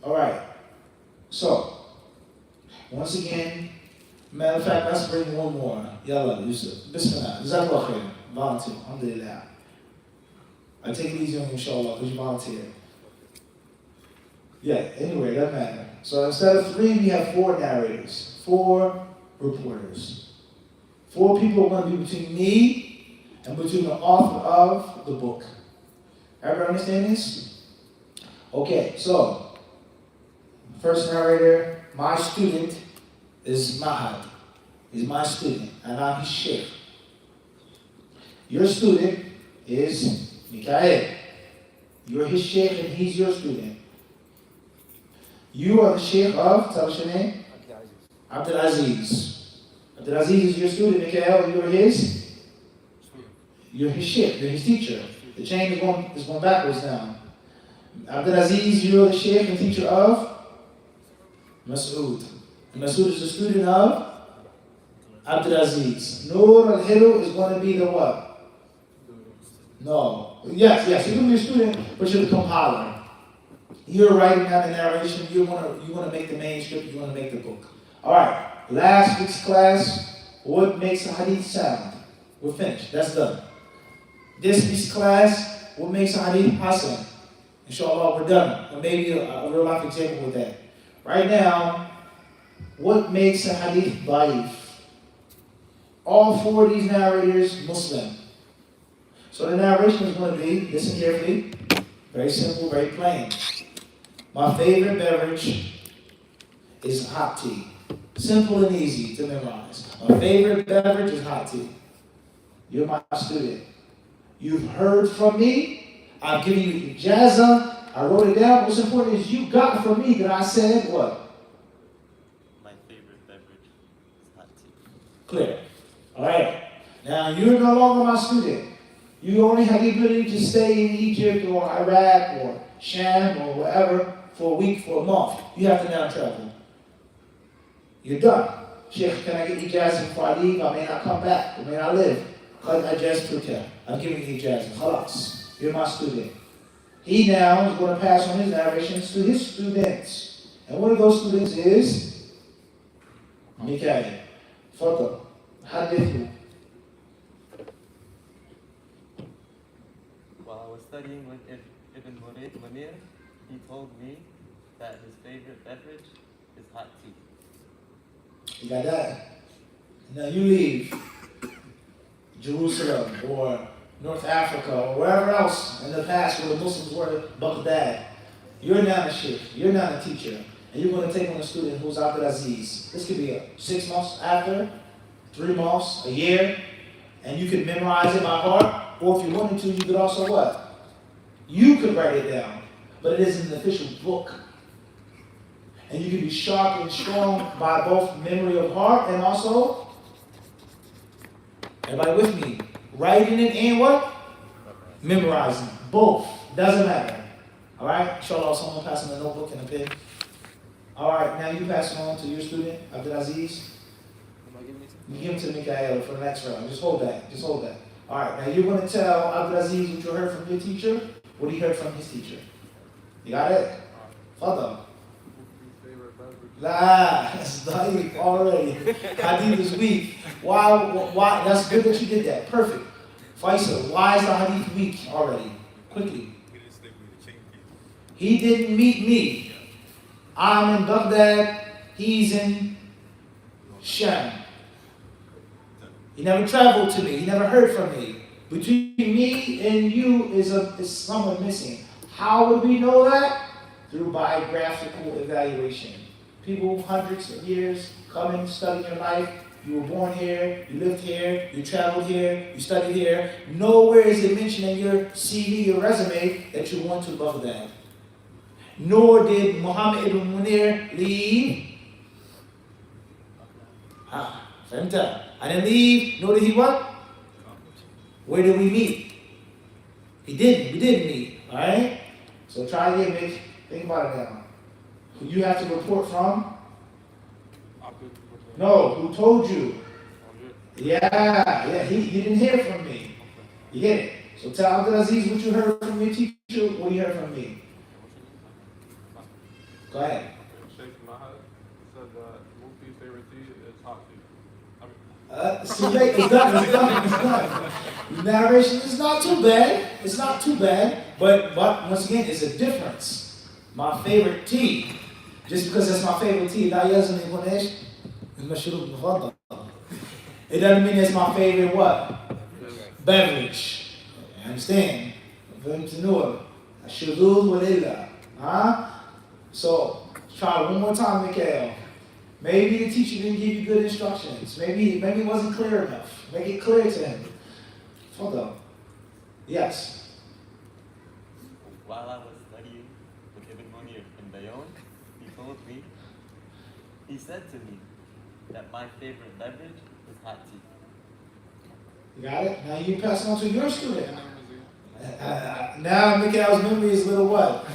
A: All right. So, once again, matter of fact, let's bring one more. Yalla, Yusuf. Bismillah. Jazakallah khair. Volunteer. Alhamdulillah. I take it easy on you, inshallah, because you volunteered. Yeah, anyway, that matter. So instead of 3, we have 4 narrators, 4 reporters. 4 people are going to be between me and between the author of the book. Everybody understand this? Okay, so first narrator, my student is Mahad. He's my student, and I'm his sheikh. Your student is Mikael. You're his sheikh and he's your student. You are the sheikh of, tell us your name? Abdul Aziz. Abdul Aziz is your student, Mikael, you're his? You're his sheikh, you're his teacher. The chain is going backwards now. Abdul Aziz, you're the sheikh and teacher of? Masood. And Masood is the student of? Abdul Aziz. Noor al-Hiru is going to be the what? No. Yes, you're going to be a student, but you're the compiler. You're writing down the narration, you want to make the manuscript, you want to make the book. All right, last week's class, what makes a hadith sound? We're finished, that's done. This week's class, what makes a hadith Hasan? Inshallah, we're done. Or maybe a real life example with that. Right now, what makes a hadith da'if? All 4 of these narrators, Muslim. So the narration is going to be, listen carefully, very simple, very plain. My favorite beverage is hot tea. Simple and easy to memorize. My favorite beverage is hot tea. You're my student. You've heard from me. I've given you ijazah. I wrote it down. What's important is you got from me that I said what?
B: My favorite beverage is hot tea.
A: Clear. All right. Now, you're no longer my student. You only have the ability to stay in Egypt or Iraq or Sham or wherever for a week, for a month. You have to now travel. You're done. Sheikh, can I get ijazah before I leave? I may not come back. I may not live. I just took care. I'm giving you ijazah. Khalas. You're my student. He now is going to pass on his narrations to his students. And one of those students is Mikael. Fadl. Hadith.
B: While I was studying with Ibn Munir, he told me that his favorite beverage is hot tea.
A: You got that? Now you leave Jerusalem or North Africa or wherever else in the past where the Muslims were, Baghdad. You're now a sheikh, you're now a teacher, and you're going to take on a student who's Abdul Aziz. This could be 6 months after, 3 months, a year, and you could memorize it by heart, or if you wanted to, you could also what? You could write it down, but it isn't an official book. And you can be sharp and strong by both memory of heart and also, everybody with me, writing it and what? Memorizing. Both. Doesn't matter. All right? Inshallah, someone passing a notebook and a pen. All right, now you pass it on to your student, Abdul Aziz. You give it to Mikael for the next round. Just hold that. Just hold that. All right, now you're going to tell Abdul Aziz what you heard from your teacher, what he heard from his teacher. You got it? Fadal. Nah, that's dying already. Hadith is weak. Why? That's good that you did that. Perfect. Faisal, why is the hadith weak already? Quickly. He didn't meet me. I'm in Baghdad. He's in Sham. He never traveled to me. He never heard from me. Between me and you is someone missing. How would we know that? Through biographical evaluation. People hundreds of years coming, studying your life. You were born here, you lived here, you traveled here, you studied here. Nowhere is it mentioned in your CV, your resume, that you went to Baghdad. Nor did Muhammad ibn Munir leave. Fahimta? I didn't leave, nor did he what? Where did we meet? He didn't. We didn't meet. Alright? So try again, Mitch. Think about it now. Who you have to report from? No, who told you? Yeah, you didn't hear from me. You get it? So tell Abdulaziz what you heard from your teacher, what you heard from me. Go ahead.
E: Sheikh Mahad said that Mufti's favorite tea is hot tea.
A: It's too late. It's done. The narration is not too bad. It's not too bad. But once again, it's a difference. My favorite tea, just because that's my favorite tea, it doesn't mean it's my favorite what? Beverage. You understand? Huh? So, try one more time, Mikhail. Maybe the teacher didn't give you good instructions. Maybe it wasn't clear enough. Make it clear to him. Hold on. Yes.
B: While I was studying with Ibn Munir in Bayonne, he said to me that my favorite beverage is hot tea.
A: You got it? Now you pass it on to your student. Now Mikhail's memory is a little what?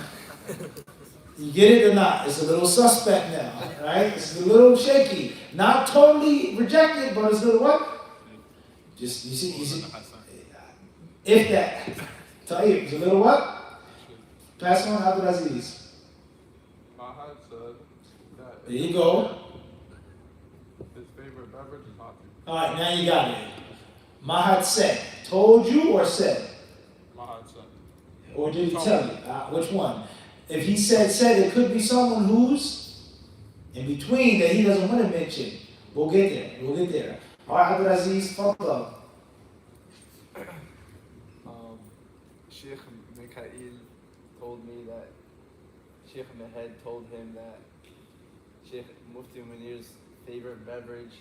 A: You get it or not? It's a little suspect now, right? It's a little shaky. Not totally rejected, but it's a little what? Just, you see, if that. Tell you, it's a little what? Pass on Abdulaziz.
E: Mahad said that
A: There you go.
E: his favorite beverage is hot tea.
A: All right, now you got it. Mahad said. Told you or said?
E: Mahad said.
A: Or did he tell you? Which one? If he said, it could be someone who's in between that he doesn't want to mention. We'll get there. All right, Abdulaziz, follow.
D: Sheikh Mikhail told me that Sheikh Mahed told him that Sheikh Mufti Munir's favorite beverage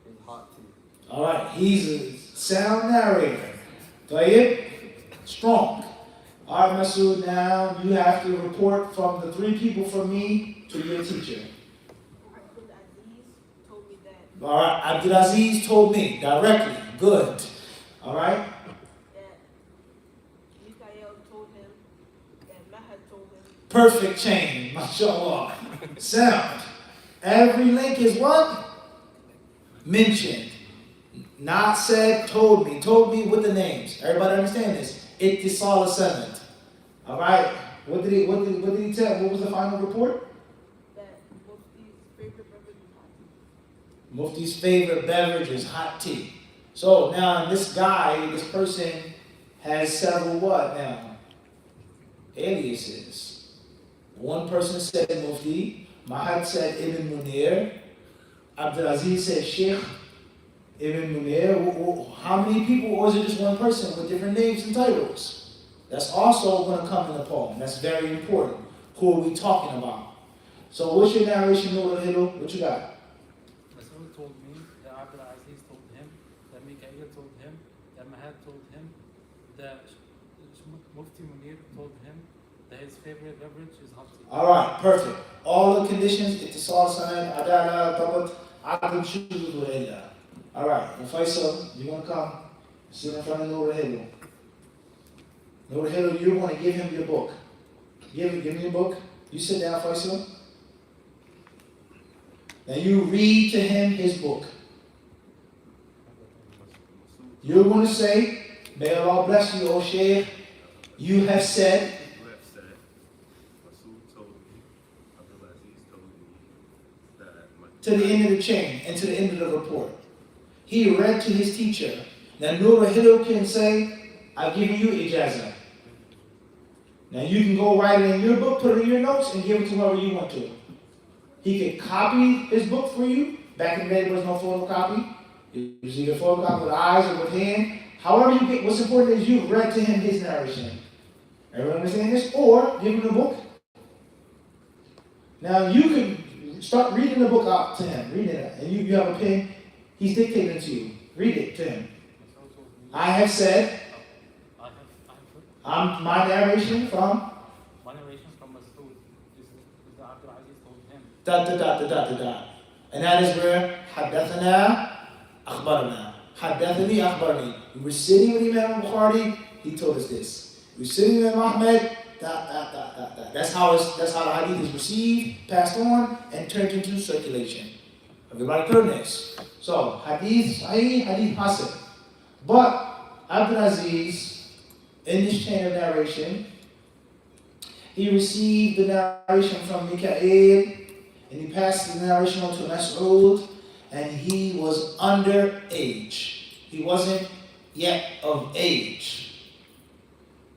D: is hot tea.
A: All right, he's a sound narrator. Tayyib, strong. All right, Masood, now you have to report from the three people from me to your teacher.
G: Abdulaziz told me that.
A: All right, Abdulaziz told me directly. Good. All right.
G: That Mikhail told him, that Mahad told him.
A: Perfect chain, mashallah. Sound. Every link is what? Mentioned. Not said, told me. Told me with the names. Everybody understand this? Ittisal seventh. All right. What did he tell? What was the final report?
G: That Mufti's favorite beverage is hot tea.
A: Mufti's favorite beverage is hot tea. So now this person has several what now? Aliases. One person said Mufti. Mahad said Ibn Munir. Abdulaziz said Sheikh Ibn Munir. How many people, or is it just one person with different names and titles? That's also going to come in the poem. That's very important. Who are we talking about? So what's your narration, Nur al-Hilu? What you got?
H: Masood told me that Abdulaziz told him, that Mikhail told him, that Mahad told him, that Mufti Munir told him that his favorite beverage is hot tea.
A: All right, perfect. All the conditions, ittisal, sanad, adala, dabat, adl, shuzuz, wa illa. All right, and Faisal, you want to come? Sit in front of Nur al-Hilu. Nur al-Hilu, you're going to give him your book. Give me your book. You sit down, Faisal. Now you read to him his book. You're going to say, may Allah bless you, O Shaykh. You have said, to the end of the chain and to the end of the report. He read to his teacher. Now Nur al-Hilu can say, I've given you ijazah. Now you can go write it in your book, put it in your notes, and give it to whoever you want to. He can copy his book for you. Back in the day, there was no photocopy. It was either photocopy with eyes or with hand. However you get, what's important is you read to him his narration. Everyone understand this? Or give him the book. Now you can Start reading the book out to him. Read it. And you have a pen. He's dictating to you. Read it to him. I have said, my narration from
H: My narration from Mas'ud is the Abdul Aziz told him.
A: dot, dot, dot, dot, dot, dot. And that is where حدثنا أخبرنا. حدثني أخبرني. We were sitting with Imam Bukhari, he told us this. We were sitting with Imam Ahmed, dot, dot, dot, dot, dot. That's how the hadith is received, passed on, and turned into circulation. Everybody heard this. So, hadith Sahih, hadith Hasan. But Abdul Aziz, in this chain of narration, he received the narration from Mikael, and he passed the narration on to Mas'ud, and he was underage. He wasn't yet of age.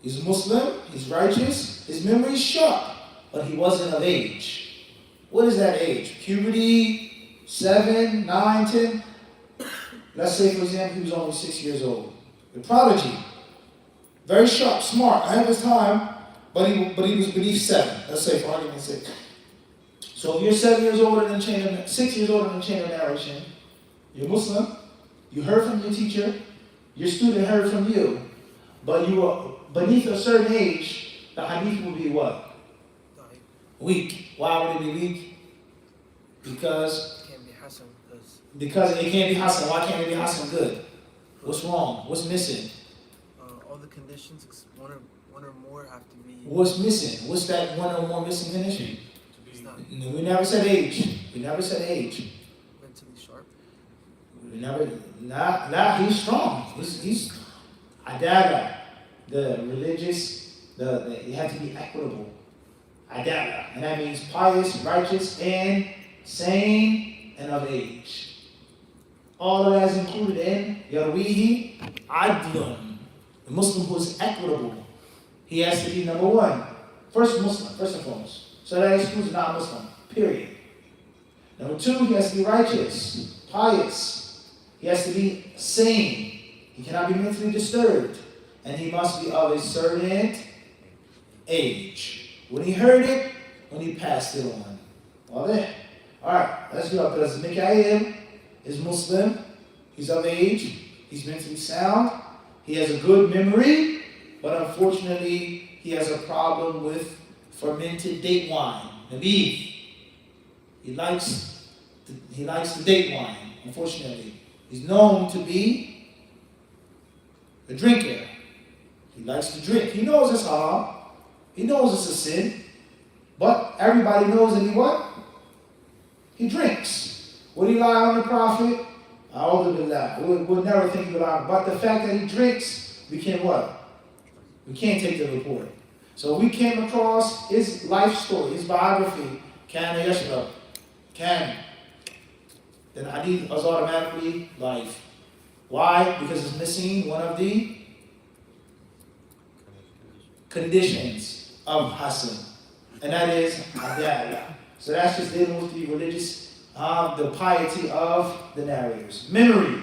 A: He's Muslim, he's righteous, his memory is sharp, but he wasn't of age. What is that age? Puberty, 7, 9, 10? Let's say, for example, he was only 6 years old. The prodigy. Very sharp, smart, ahead of his time, but he was beneath 7. Let's say, for argument's sake. So if you're 6 years older than the chain of narration, you're Muslim, you heard from your teacher, your student heard from you, but you were beneath a certain age, the hadith will be what? Weak. Why would it be weak? Because
F: It can't be Hasan
A: because it can't be Hasan. Why can't it be Hasan good? What's wrong? What's missing?
F: all the conditions, one or more have to be.
A: What's missing? What's that one or more missing condition?
F: It's not
A: We never said age. We never said age.
F: mentally sharp.
A: We never. He's strong. He's adala. The religious. You have to be equitable. Adala, and that means pious, righteous, and sane, and of age. All of that is included in Yarwihi Adlun. The Muslim who is equitable. He has to be number one. First Muslim, first and foremost. So that excludes non-Muslim. Period. Number two, he has to be righteous, pious. He has to be sane. He cannot be mentally disturbed. And he must be of a certain age. When he heard it, when he passed it on. Alright, let's go up. Because Mikael is Muslim. He's of age. He's mentally sound. He has a good memory. But unfortunately, he has a problem with fermented date wine. Nabi. He likes the date wine, unfortunately. He's known to be a drinker. He likes to drink. He knows it's haram. He knows it's a sin. But everybody knows that he what? He drinks. Would he lie on the Prophet? We'll never think he would lie. But the fact that he drinks, we can what? We can't take the report. So we came across his life story, his biography, Kana Yashrab, then hadith is automatically life. Why? Because it's missing one of the conditions of Hasan, and that is adala. So that's just dealing with the religious, the piety of the narrators. Memory,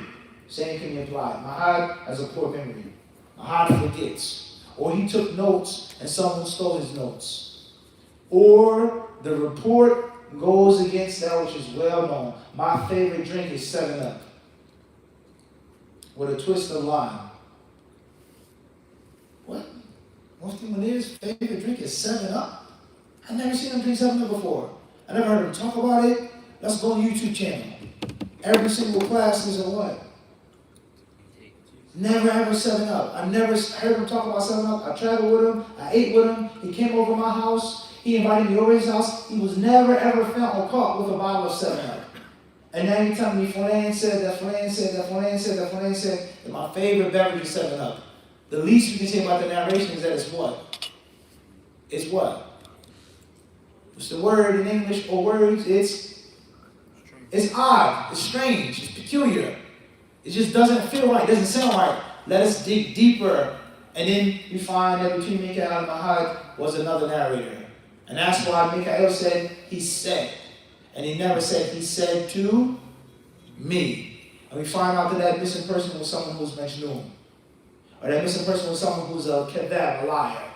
A: same can be applied. Mahad has a poor memory. Mahad forgets. Or he took notes and someone stole his notes. Or the report goes against that which is well known. My favorite drink is 7-Up. With a twist of lime. What? Mufti Munir's favorite drink is 7-Up? I've never seen him drink 7-Up before. I never heard him talk about it. Let's go on the YouTube channel. Every single class is a what? Never ever 7-Up. I never heard him talk about 7-Up. I traveled with him. I ate with him. He came over my house. He invited me over his house. He was never ever found or caught with a bottle of 7-Up. And now you tell me Fulan said that, Fulan said that, Fulan said that, Fulan said that my favorite beverage is 7-Up. The least we can say about the narration is that it's what? It's what? What's the word in English or words? It's odd. It's strange. It's peculiar. It just doesn't feel right. It doesn't sound right. Let us dig deeper. And then you find that between Mikael and Mahad was another narrator. And that's why Mikael said, he said. And he never said, he said to me. And we find out that that missing person was someone who was Majnun. Or that missing person was someone who was a kadhab, a liar.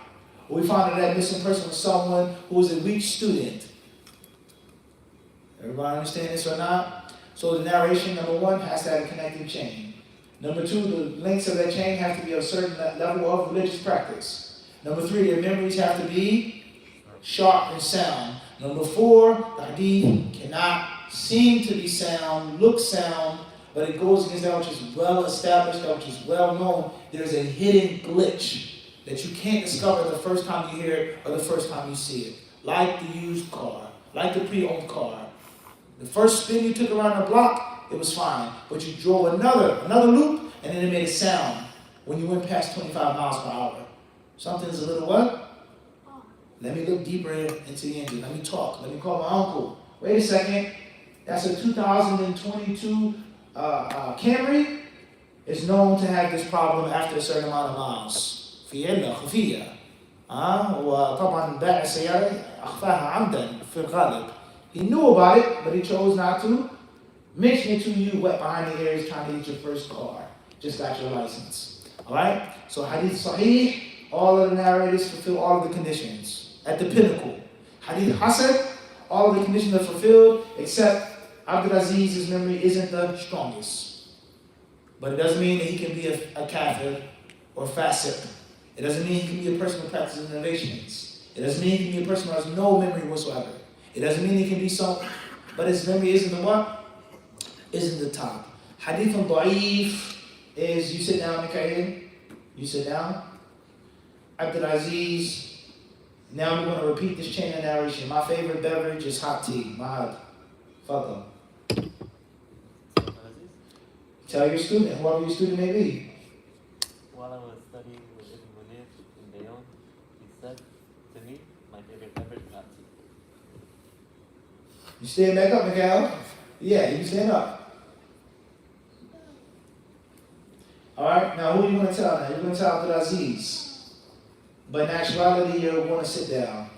A: Or we find out that missing person was someone who was a weak student. Everybody understand this or not? So the narration, number one, has to have a connecting chain. Number two, the links of that chain have to be of a certain level of religious practice. Number three, their memories have to be sharp and sound. Number four, the hadith cannot seem to be sound, look sound, but it goes against that which is well established, that which is well known. There's a hidden glitch that you can't discover the first time you hear it or the first time you see it. Like the used car, like the pre-owned car. The first spin you took around the block, it was fine. But you drove another loop, and then it made a sound when you went past 25 miles per hour. Something's a little what? Let me look deeper into the engine. Let me talk. Let me call my uncle. Wait a second. That's a 2022 Camry. It's known to have this problem after a certain amount of miles. في علة خفية. وطبعا بائع السيارة أخفاها عمدا في الغالب. He knew about it, but he chose not to mention it to you wet behind the ears trying to get your first car. Just got your license. Alright? So Hadith Sahih, all of the narrators fulfill all of the conditions at the pinnacle. Hadith Hasan, all of the conditions are fulfilled except Abdul Aziz's memory isn't the strongest. But it doesn't mean that he can be a kafir or fasik. It doesn't mean he can be a person who practices innovations. It doesn't mean he can be a person who has no memory whatsoever. It doesn't mean he can be some, but his memory isn't the what? Isn't the top. Hadith al-Da'if is, you sit down, Mikhail. You sit down. Abdul Aziz. Now we're going to repeat this chain of narration. My favorite beverage is hot tea. Mahad. Fadl. Tell your student, whoever your student may be.
B: While I was studying with Ibn Munir in Bayonne, he said to me, my favorite beverage is hot tea.
A: You stand back up, Mikhail? Yeah, you stand up. Alright, now who are you going to tell now? You're going to tell Abdul Aziz. But in actuality, you're going to sit down.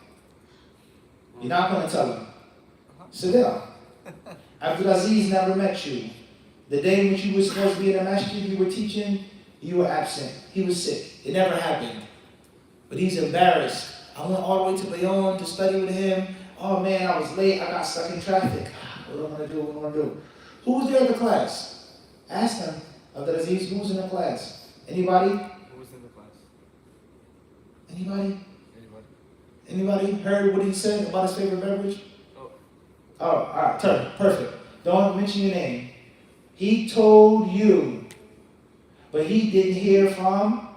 A: You're not going to tell him. Sit down. Abdul Aziz never met you. The day in which you were supposed to be in the masjid, you were teaching, you were absent. He was sick. It never happened. But he's embarrassed. I went all the way to Bayonne to study with him. Oh man, I was late. I got stuck in traffic. What am I going to do? What am I going to do? Who was there at the class? Ask him. Abdul Aziz, who was in the class? Anybody?
D: Who was in the class?
A: Anybody?
D: Anybody?
A: Anybody heard what he said about his favorite beverage?
D: Oh.
A: Oh, all right, turn. Perfect. Don't mention your name. He told you, but he didn't hear from.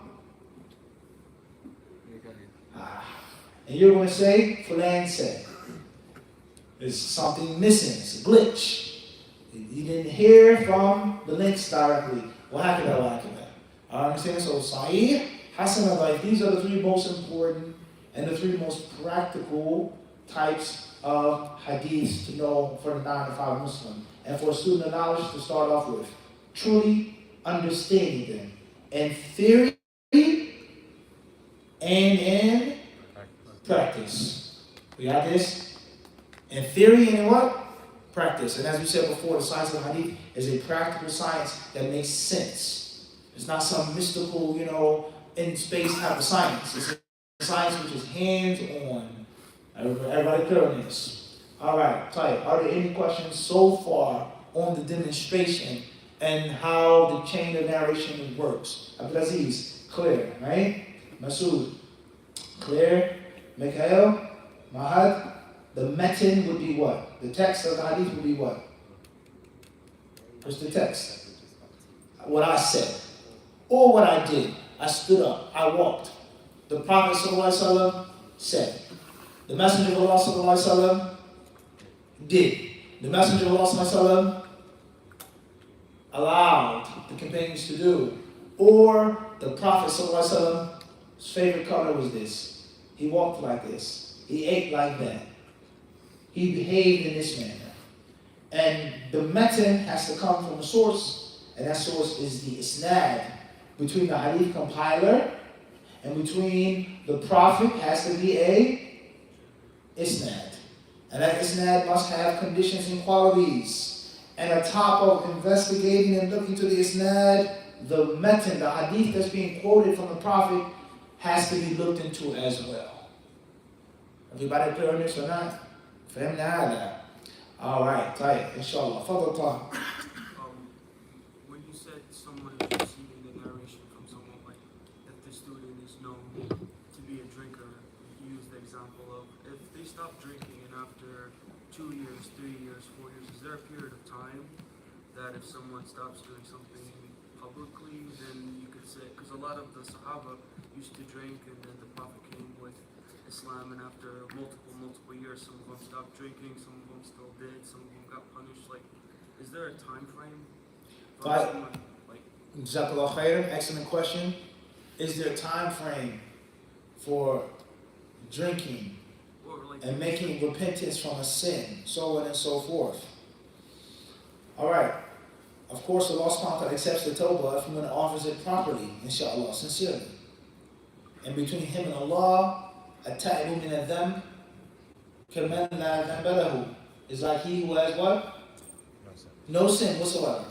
A: And you're going to say, Fulan said. There's something missing. It's a glitch. You didn't hear from the links directly. What happened? I understand. So Sahih, Hasan, al-Bayquniyyah, these are the three most important and the three most practical types of hadiths to know for the 9 to 5 Muslim. And for a student of knowledge to start off with. Truly understanding them. In theory and in practice. We got this? In theory and in what? Practice. And as we said before, the science of hadith is a practical science that makes sense. It's not some mystical, in space type of science. It's a science which is hands-on. Everybody clear on this? All right, tight. Are there any questions so far on the demonstration and how the chain of narration works? Abdulaziz, clear, right? Masood, clear. Mikhail, Mahad, the metin would be what? The text of the hadith would be what? What's the text? What I said. Or what I did. I stood up. I walked. The Prophet ﷺ said. The Messenger of Allah ﷺ did. The Messenger of Allah ﷺ allowed the companions to do. Or the Prophet ﷺ's favorite color was this. He walked like this. He ate like that. He behaved in this manner. And the metin has to come from a source, and that source is the isnad. Between the hadith compiler and between the prophet has to be a isnad. And that isnad must have conditions and qualities. And on top of investigating and looking to the isnad, the metin, the hadith that's being quoted from the prophet, has to be looked into as well. Everybody clear on this or not? فهمنا هذا. All right, tight, inshallah. Fadl talk.
I: When you said someone is receiving the narration from someone like if the student is known to be a drinker, you used the example of if they stop drinking and after 2 years, 3 years, 4 years, is there a period of time that if someone stops doing something publicly, then you could say, because a lot of the Sahaba used to drink and then the Prophet came with Islam and after multiple years, some of them stopped drinking, some of them still did, some of them got punished. Like, is there a time frame? For
A: Right.
I: someone, like,
A: Jazakallah khair, excellent question. Is there a time frame for drinking
I: or like,
A: and making repentance from a sin, so on and so forth? All right. Of course, Allah subhanahu wa ta'ala accepts the tawbah if one offers it properly, inshallah, sincerely. And between him and Allah, التائب من الذنب كمن لا ذنب له, is like he who has what? No sin whatsoever.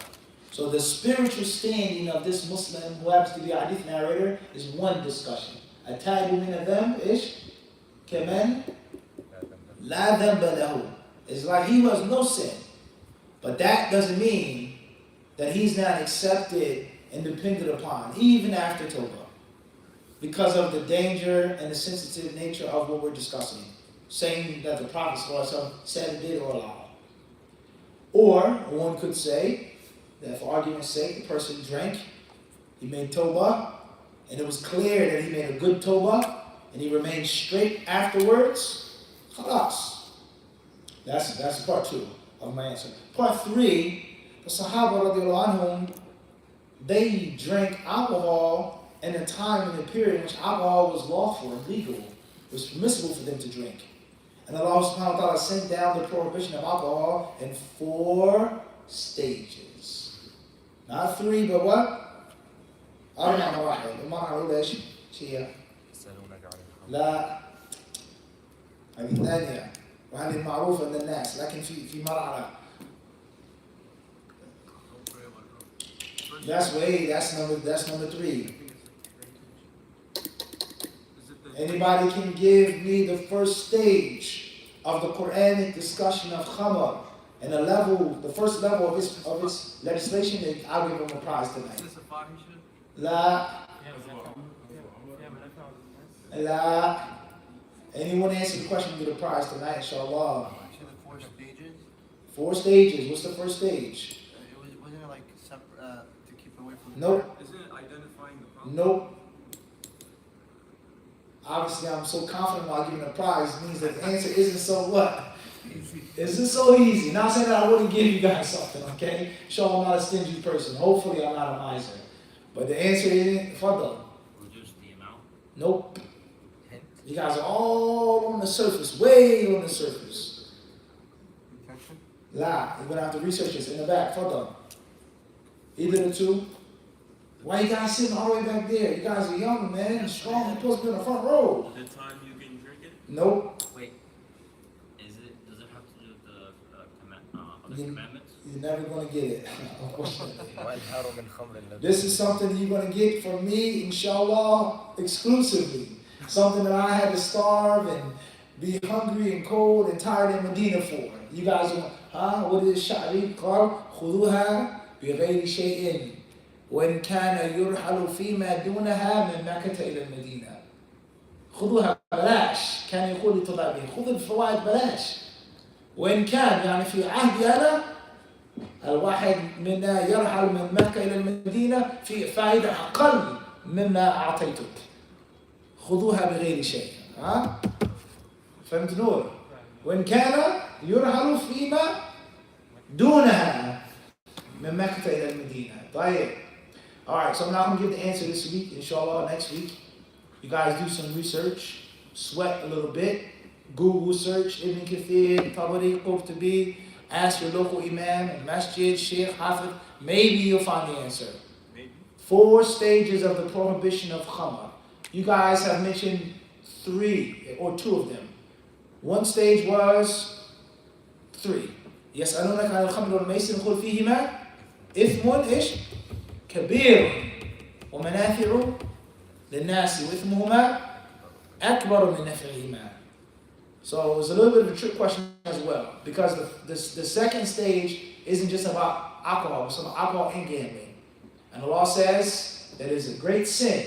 A: So the spiritual standing of this Muslim who happens to be a hadith narrator is one discussion. التائب من الذنب إيش؟ كمن لا ذنب له, is like he who has no sin. But that doesn't mean that he's not accepted and depended upon, even after Tawbah, because of the danger and the sensitive nature of what we're discussing, saying that the Prophet ﷺ said, did, or allowed. Or one could say that for argument's sake, the person drank, he made Tawbah, and it was clear that he made a good Tawbah, and he remained straight afterwards. Khalas. That's part two of my answer. Part three, the Sahaba radiallahu anhum, they drank alcohol in a time and a period in which alcohol was lawful and legal. It was permissible for them to drink. And Allah subhanahu wa ta'ala sent down the prohibition of alcohol in 4 stages. Not 3, but what? أربع مراحل. المرحلة الأولى إيش؟ هي؟ لا، هذه الثانية وهذه المعروفة عند الناس، لكن في مرحلة. That's number 3. Anybody can give me the first stage of the Quranic discussion of Khamar and the first level of its legislation, and I'll give them a prize tonight.
I: is this a fahisha?
A: La. La. Anyone answer the question will get a prize tonight, inshallah.
J: Actually, 4 stages.
A: 4 stages. What's the first stage?
J: Wasn't it like separate to keep away from?
A: Nope.
I: Isn't it identifying the problem?
A: Nope. Obviously, I'm so confident about giving a prize means that the answer isn't so what? Isn't so easy. Not saying that I wouldn't give you guys something, okay? Sure, I'm not a stingy person. Hopefully, I'm not a miser. But the answer isn't fadl.
K: Reduce the amount?
A: Nope. You guys are all on the surface, way on the surface.
J: Intention?
A: La, you're gonna have to research this in the back. Fadl. Either the two. Why you guys sitting all the way back there? You guys are young, man, and strong. You're supposed to be in the front row.
K: The time you can drink it?
A: Nope.
K: Wait, does it have to do with the other
A: You-
K: commandments?
A: You're never gonna get it. Unfortunately.
C: وَانْهَارٌ مِّنْ خَمْرٍ لَذَّةٍ.
A: This is something you're gonna get from me, inshallah, exclusively. Something that I had to starve and be hungry and cold and tired in Medina for. You guys are, what is Sha'ri? قال خذوها بغير شيء وإن كان يرحل فيما دونها من مكة إلى المدينة. خذوها بلاش. كان يقول لطلابه خذوا الفوائد بلاش. وإن كان يعني في عهدي أنا الواحد منا يرحل من مكة إلى المدينة في فائدة أقل مما أعطيتك. خذوها بغير شيء. ها؟ فهمت نور؟ وإن كان يرحل فيما دونها من مكة إلى المدينة. طيب. Alright, so I'm not going to give the answer this week, inshallah, next week. You guys do some research, sweat a little bit, Google search, Ibn Kathir, Tabari, Qurtubi, ask your local imam, masjid, sheikh, hafiz, maybe you'll find the answer.
I: Maybe.
A: 4 stages of the prohibition of khamr. You guys have mentioned 3 or 2 of them. One stage was 3. يسألونك عن الخمر والميسر قل فيهما إثم إيش؟ كبير ومنافع للناس وإثمهما أكبر من نفعهما. So it's a little bit of a trick question as well, because the second stage isn't just about alcohol, it's about alcohol and gambling. And the law says that it's a great sin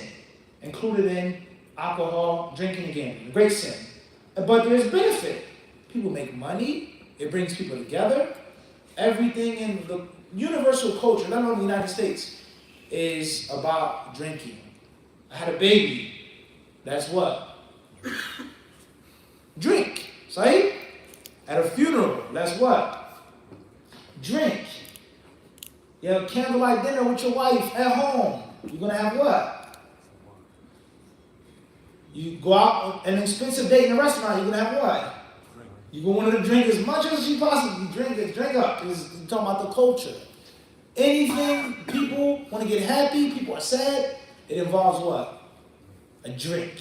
A: included in alcohol, drinking, and gambling. A great sin. But there's benefit. People make money, it brings people together. Everything in the universal culture, not only in the United States, is about drinking. I had a baby. That's what? Drink. Say? At a funeral. That's what? Drink. You have candlelight dinner with your wife at home. You're going to have what? You go out on an expensive date in a restaurant. You're going to have what? You're going to want to drink as much as you possibly drink up. You're talking about the culture. Anything, people want to get happy, people are sad, it involves what? A drink.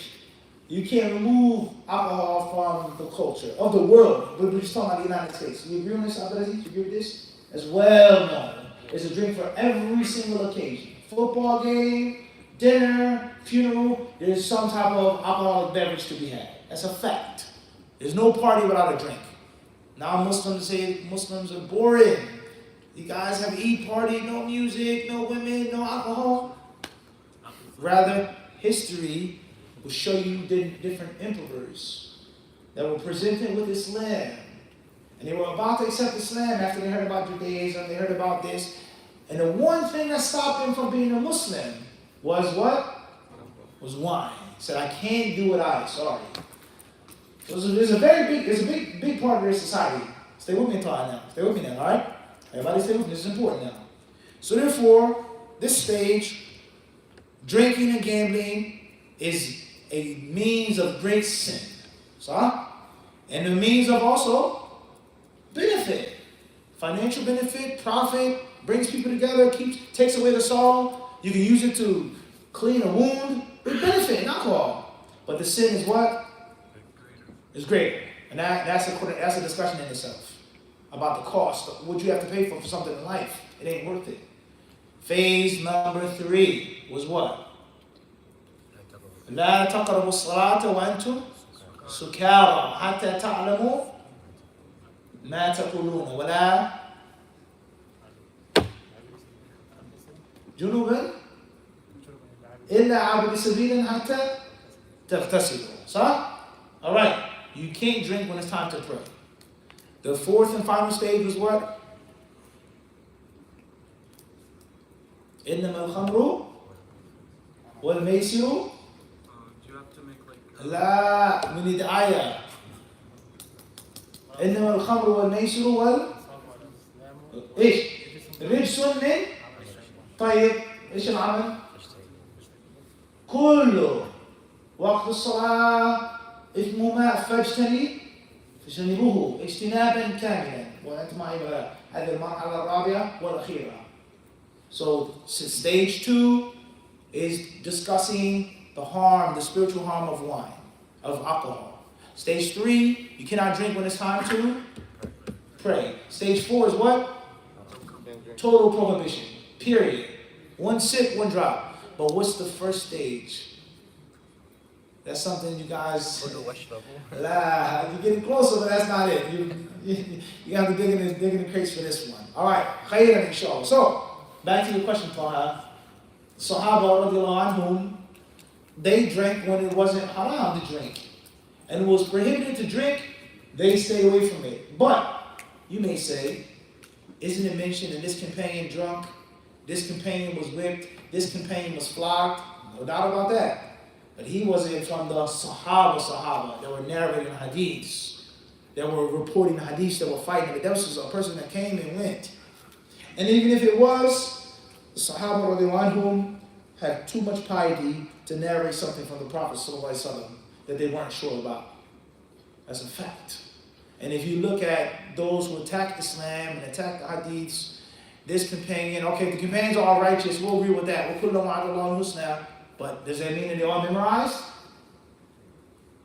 A: You can't remove alcohol from the culture of the world. But we're just talking about the United States. You agree on this, Abdulaziz? You agree with this? It's well known. It's a drink for every single occasion. Football game, dinner, funeral, there's some type of alcoholic beverage to be had. That's a fact. There's no party without a drink. Now Muslims say Muslims are boring. You guys have an Eid party, no music, no women, no alcohol. Rather, history will show you different emperors that were presented with Islam. And they were about to accept Islam after they heard about Judaism, they heard about this. And the one thing that stopped them from being a Muslim was what? Was wine. He said, I can't do it out, sorry. So there's a big part of their society. Stay with me until now. Stay with me now, all right? Everybody stay with me. This is important now. So therefore, this stage, drinking and gambling is a means of great sin. And a means of also benefit. Financial benefit, profit, brings people together, takes away the sorrow. You can use it to clean a wound. It's benefit in alcohol. But the sin is what? It's greater. And that's a discussion in itself. About the cost, what you have to pay for something in life. It ain't worth it. Phase number 3 was what? لا تقربوا الصلاة وأنتم سكارى حتى تعلموا ما تقولون ولا جنوبا إلا عابر سبيل حتى تغتسلوا. صح? All right. You can't drink when it's time to pray. The 4th and final stage was what? إنما الخمر والميسر.
I: Do you have to make like?
A: لا من الآية. إنما الخمر والميسر إيش؟ رجس من. طيب إيش العمل؟ كله وقت الصلاة إثمهما فاجتنبوه اجتنابا كاملا. وأنت معي بقى هذه المرحلة الرابعة والأخيرة. So stage 2 is discussing the harm, the spiritual harm of wine, of alcohol. Stage 3, you cannot drink when it's time to pray. Stage 4 is what? Total prohibition. Period. One sip, one drop. But what's the first stage? That's something you guys. You're getting closer, but that's not it. You have to dig in the crates for this one. All right. Khayran inshallah. So back to your question, Taha. Sahaba radiallahu anhum, they drank when it wasn't haram to drink. And it was prohibited to drink, they stayed away from it. But you may say, isn't it mentioned that this companion drunk, this companion was whipped, this companion was flogged? No doubt about that. But he wasn't from the Sahaba that were narrating hadiths, that were reporting the hadiths, that were fighting. But that was just a person that came and went. And even if it was, the Sahaba radiallahu anhum had too much piety to narrate something from the Prophet sallallahu alaihi wasallam that they weren't sure about. That's a fact. And if you look at those who attack Islam and attack the hadiths, this companion, okay, the companions are all righteous, we'll agree with that. But does that mean that they all memorized?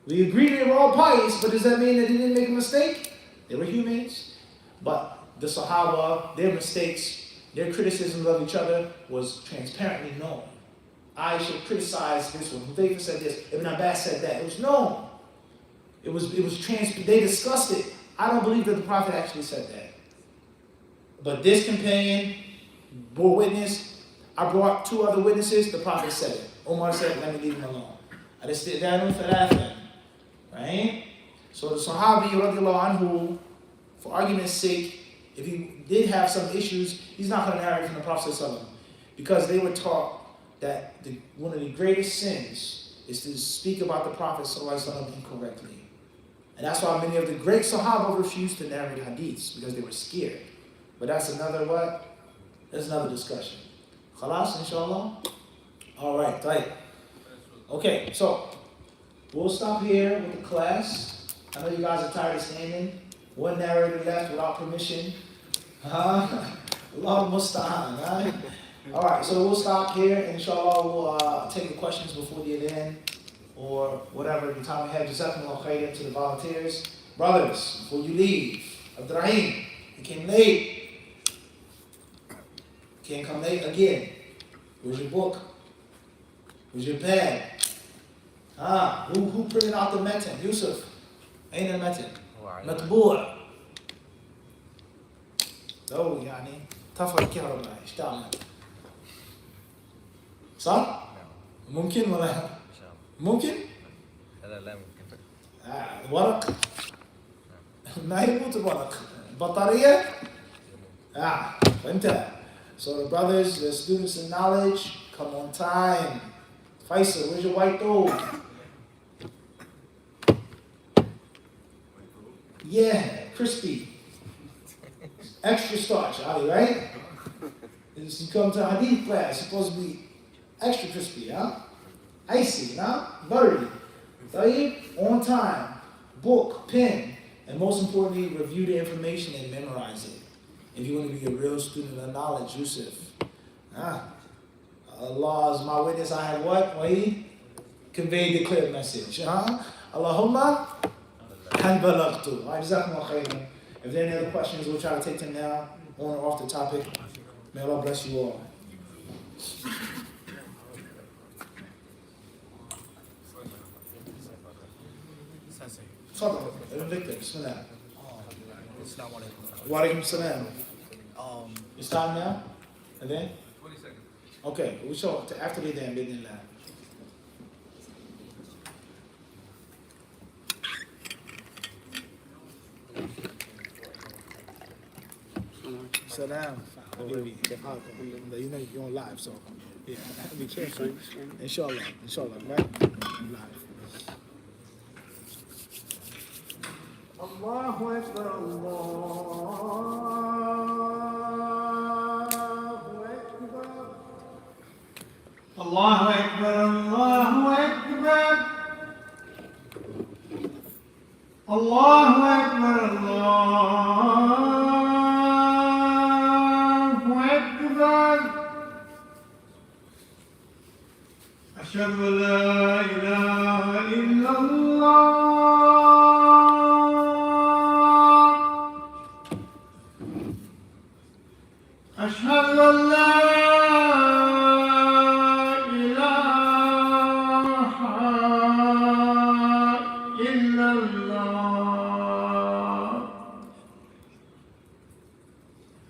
A: We agree they were all pious, but does that mean that they didn't make a mistake? They were humans. But the Sahaba, their mistakes, their criticism of each other was transparently known. Aisha criticized this one. Hudayfa said this. Ibn Abbas said that. It was known. They discussed it. I don't believe that the Prophet actually said that. But this companion bore witness. I brought 2 other witnesses. The Prophet said it. Umar said, let me leave him alone. I just did that on Thalathan. Right? So the Sahabi, radiallahu anhu, for argument's sake, if he did have some issues, he's not going to narrate from the Prophet ﷺ, because they were taught that one of the greatest sins is to speak about the Prophet ﷺ incorrectly. And that's why many of the great Sahaba refused to narrate hadiths, because they were scared. But that's another what? That's another discussion. Khalas, inshallah? All right, right. Okay, so we'll stop here with the class. I know you guys are tired of standing. One narrator left without permission. Allah musta'an, right? All right, so we'll stop here. Inshallah, we'll take the questions before the end or whatever the time we have. Jazakumullah khairan to the volunteers. Brothers, before you leave, Abdurrahim, you came late. Can't come late again. Where's your book? Where's your pen? Who printed out the metin? Yusuf. Ain't a metin. مطبوع. لو يعني طفى الكهرباء اشتغل. صح؟ ممكن ولا ممكن؟
C: لا ممكن.
A: ورق. ما يموت الورق. بطارية. فهمت. So the brothers, the students in knowledge, come on time. Faisal, where's your white dog? Yeah, crispy. Extra starch, Ali, right? You come to Hadith class, it's supposed to be extra crispy, huh? Icy, huh? Buttery. On time. Book, pen, and most importantly, review the information and memorize it. If you want to be a real student of knowledge, Yusuf. Allah is my witness, I have what? Wahid? Conveyed the clear message. Allahumma hal balagtu. Jazakumullah khairan. If there are any other questions, we'll try to take them now, on or off the topic. May Allah bless you all. تفضل Victor, Bismillah.
J: Assalamu alaikum.
A: Wa alaikum salam. It's time now? And then?
E: 20 seconds.
A: Okay, we show after the then, bidnillah. Salam. You know you're on live, so yeah, be careful. Inshallah, right? Live. Allahu Akbar, Allahu Akbar, Allahu Akbar, Allahu Akbar, Allahu Akbar. Ashhadu an la ilaha illallah. أشهد أن لا إله إلا الله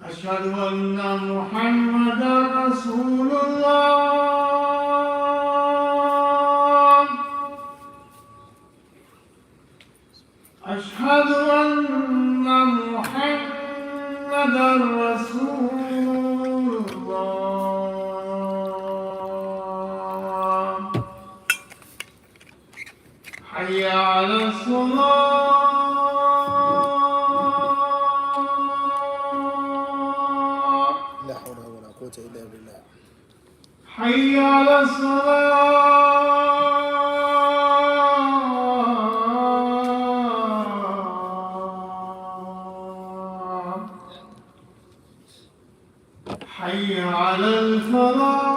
A: أشهد أن محمدا رسول الله أشهد أن محمدا رسول حي على الصلاة لا حول ولا قوة إلا بالله حي على الصلاة حي على الفلاح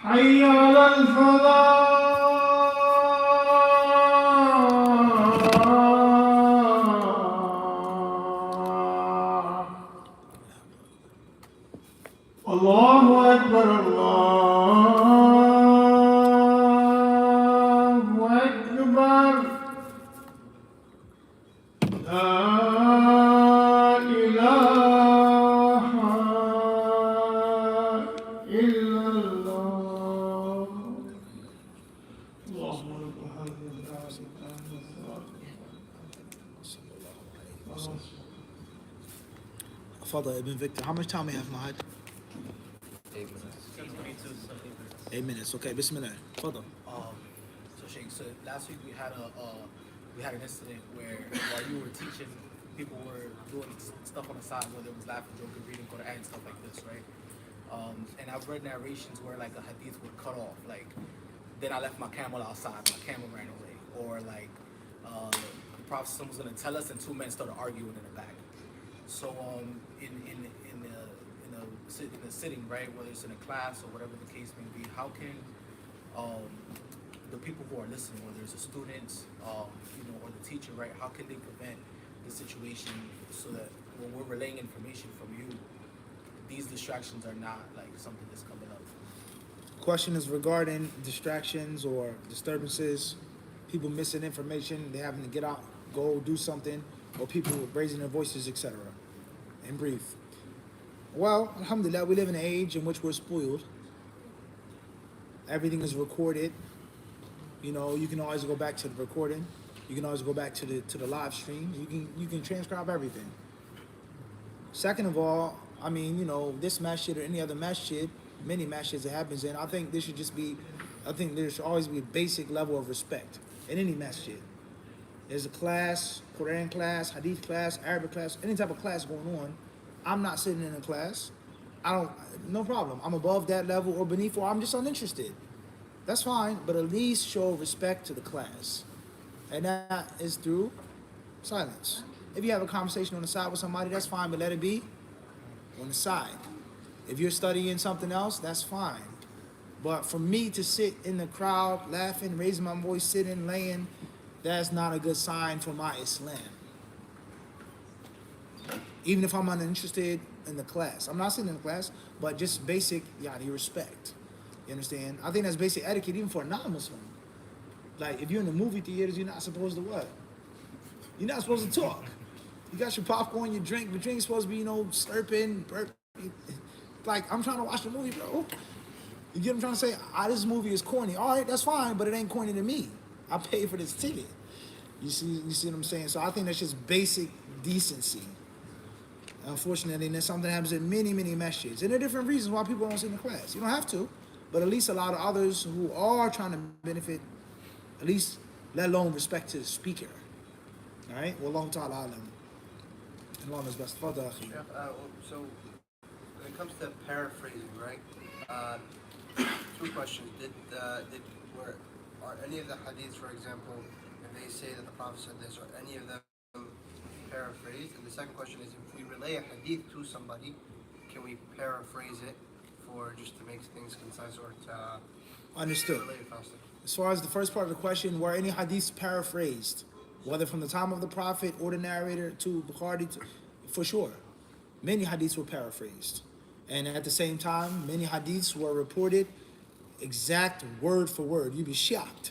A: حي على الفلاح Father Ibn Victor. How much time we have, Mahad?
C: 8 minutes.
A: 8 minutes. Okay, Bismillah. Father.
J: So Sheikh, so last week we had an incident where while you were teaching, people were doing stuff on the side, whether it was laughing, joking, reading Quran, stuff like this, right? And I've read narrations where like a hadith would cut off, like, then I left my camel outside, my camel ran away, or like the Prophet was going to tell us, and two men started arguing in the back. So in the sitting, right, whether it's in a class or whatever the case may be, how can the people who are listening, whether it's the students, or the teacher, right, how can they prevent the situation so that when we're relaying information from you, these distractions are not like something that's coming up?
A: Question is regarding distractions or disturbances, people missing information, they having to get out, go do something, or people raising their voices, etc. In brief. Well, alhamdulillah, we live in an age in which we're spoiled. Everything is recorded. You know, you can always go back to the recording. You can always go back to the live stream. You can transcribe everything. Second of all, I mean, you know, this masjid or any other masjid, many masjids it happens in, I think there should always be a basic level of respect in any masjid. There's a class, Quran class, Hadith class, Arabic class, any type of class going on. I'm not sitting in a class. No problem. I'm above that level or beneath, or I'm just uninterested. That's fine, but at least show respect to the class. And that is through silence. If you have a conversation on the side with somebody, that's fine, but let it be on the side. If you're studying something else, that's fine. But for me to sit in the crowd, laughing, raising my voice, sitting, laying, that's not a good sign for my Islam. Even if I'm uninterested in the class. I'm not sitting in the class, but just basic respect. You understand? I think that's basic etiquette even for a non-Muslim. Like, if you're in the movie theaters, you're not supposed to what? You're not supposed to talk. You got your popcorn, your drink. The drink's supposed to be, slurping, burping. Like, I'm trying to watch the movie, bro. You get what I'm trying to say? This movie is corny. All right, that's fine, but it ain't corny to me. I paid for this ticket. You see what I'm saying? So I think that's just basic decency. Unfortunately, then something happens in many, many masjids. And there are different reasons why people don't sit in the class. You don't have to, but at least a lot of others who are trying to benefit, at least let alone respect to the speaker. All right? Wallahu ta'ala alam. And Allah is best. Fadda akhi.
L: So when it comes to paraphrasing, right? Two questions. Are any of the hadiths, for example, if they say that the Prophet said this, or any of them paraphrased? And the second question is, if we relay a hadith to somebody, can we paraphrase it for just to make things concise or to
A: Understood.
L: relay it faster?
A: As far as the first part of the question, were any hadiths paraphrased, whether from the time of the Prophet or the narrator to Bukhari, for sure. Many hadiths were paraphrased. And at the same time, many hadiths were reported exact word for word. You'd be shocked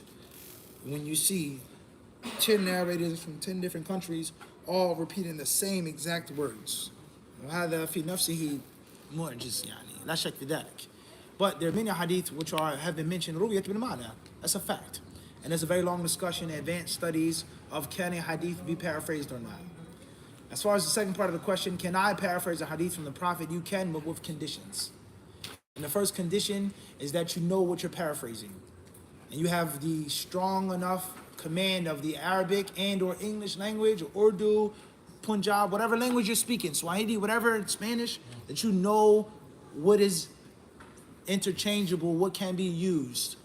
A: when you see 10 narrators from 10 different countries all repeating the same exact words. وهذا في نفسه معجز يعني لا شك في ذلك. But there are many hadith which have been mentioned رؤية بالمعنى. That's a fact. And there's a very long discussion, advanced studies of can a hadith be paraphrased or not. As far as the second part of the question, can I paraphrase a hadith from the Prophet? You can, but with conditions. And the first condition is that you know what you're paraphrasing. And you have the strong enough command of the Arabic and or English language, or Urdu, Punjab, whatever language you're speaking, Swahili, whatever, Spanish, that you know what is interchangeable, what can be used.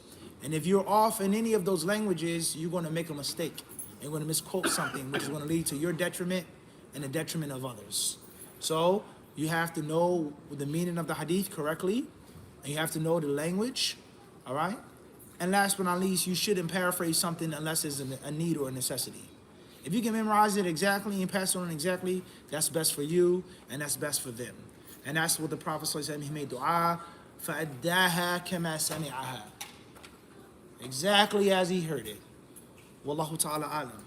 A: And if you're off in any of those languages, you're going to make a mistake. You're going to misquote something, which is going to lead to your detriment and the detriment of others. So you have to know the meaning of the hadith correctly, and you have to know the language, all right? And last but not least, you shouldn't paraphrase something unless it's a need or a necessity. If you can memorize it exactly and pass it on exactly, that's best for you, and that's best for them. And that's what the Prophet said. He made dua, فَأَدَّاهَا كَمَا سَمِعَهَا. Exactly as he heard it. Wallahu ta'ala alam.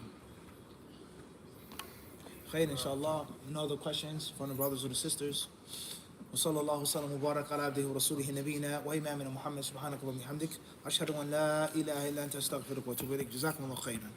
A: Khair, inshallah. No other questions from the brothers or the sisters? وصلى الله وسلم وبارك على عبده ورسوله نبينا وإمامنا محمد سبحانك اللهم وبحمدك أشهد أن لا إله إلا أنت أستغفرك وأتوب إليك جزاكم الله خيرا.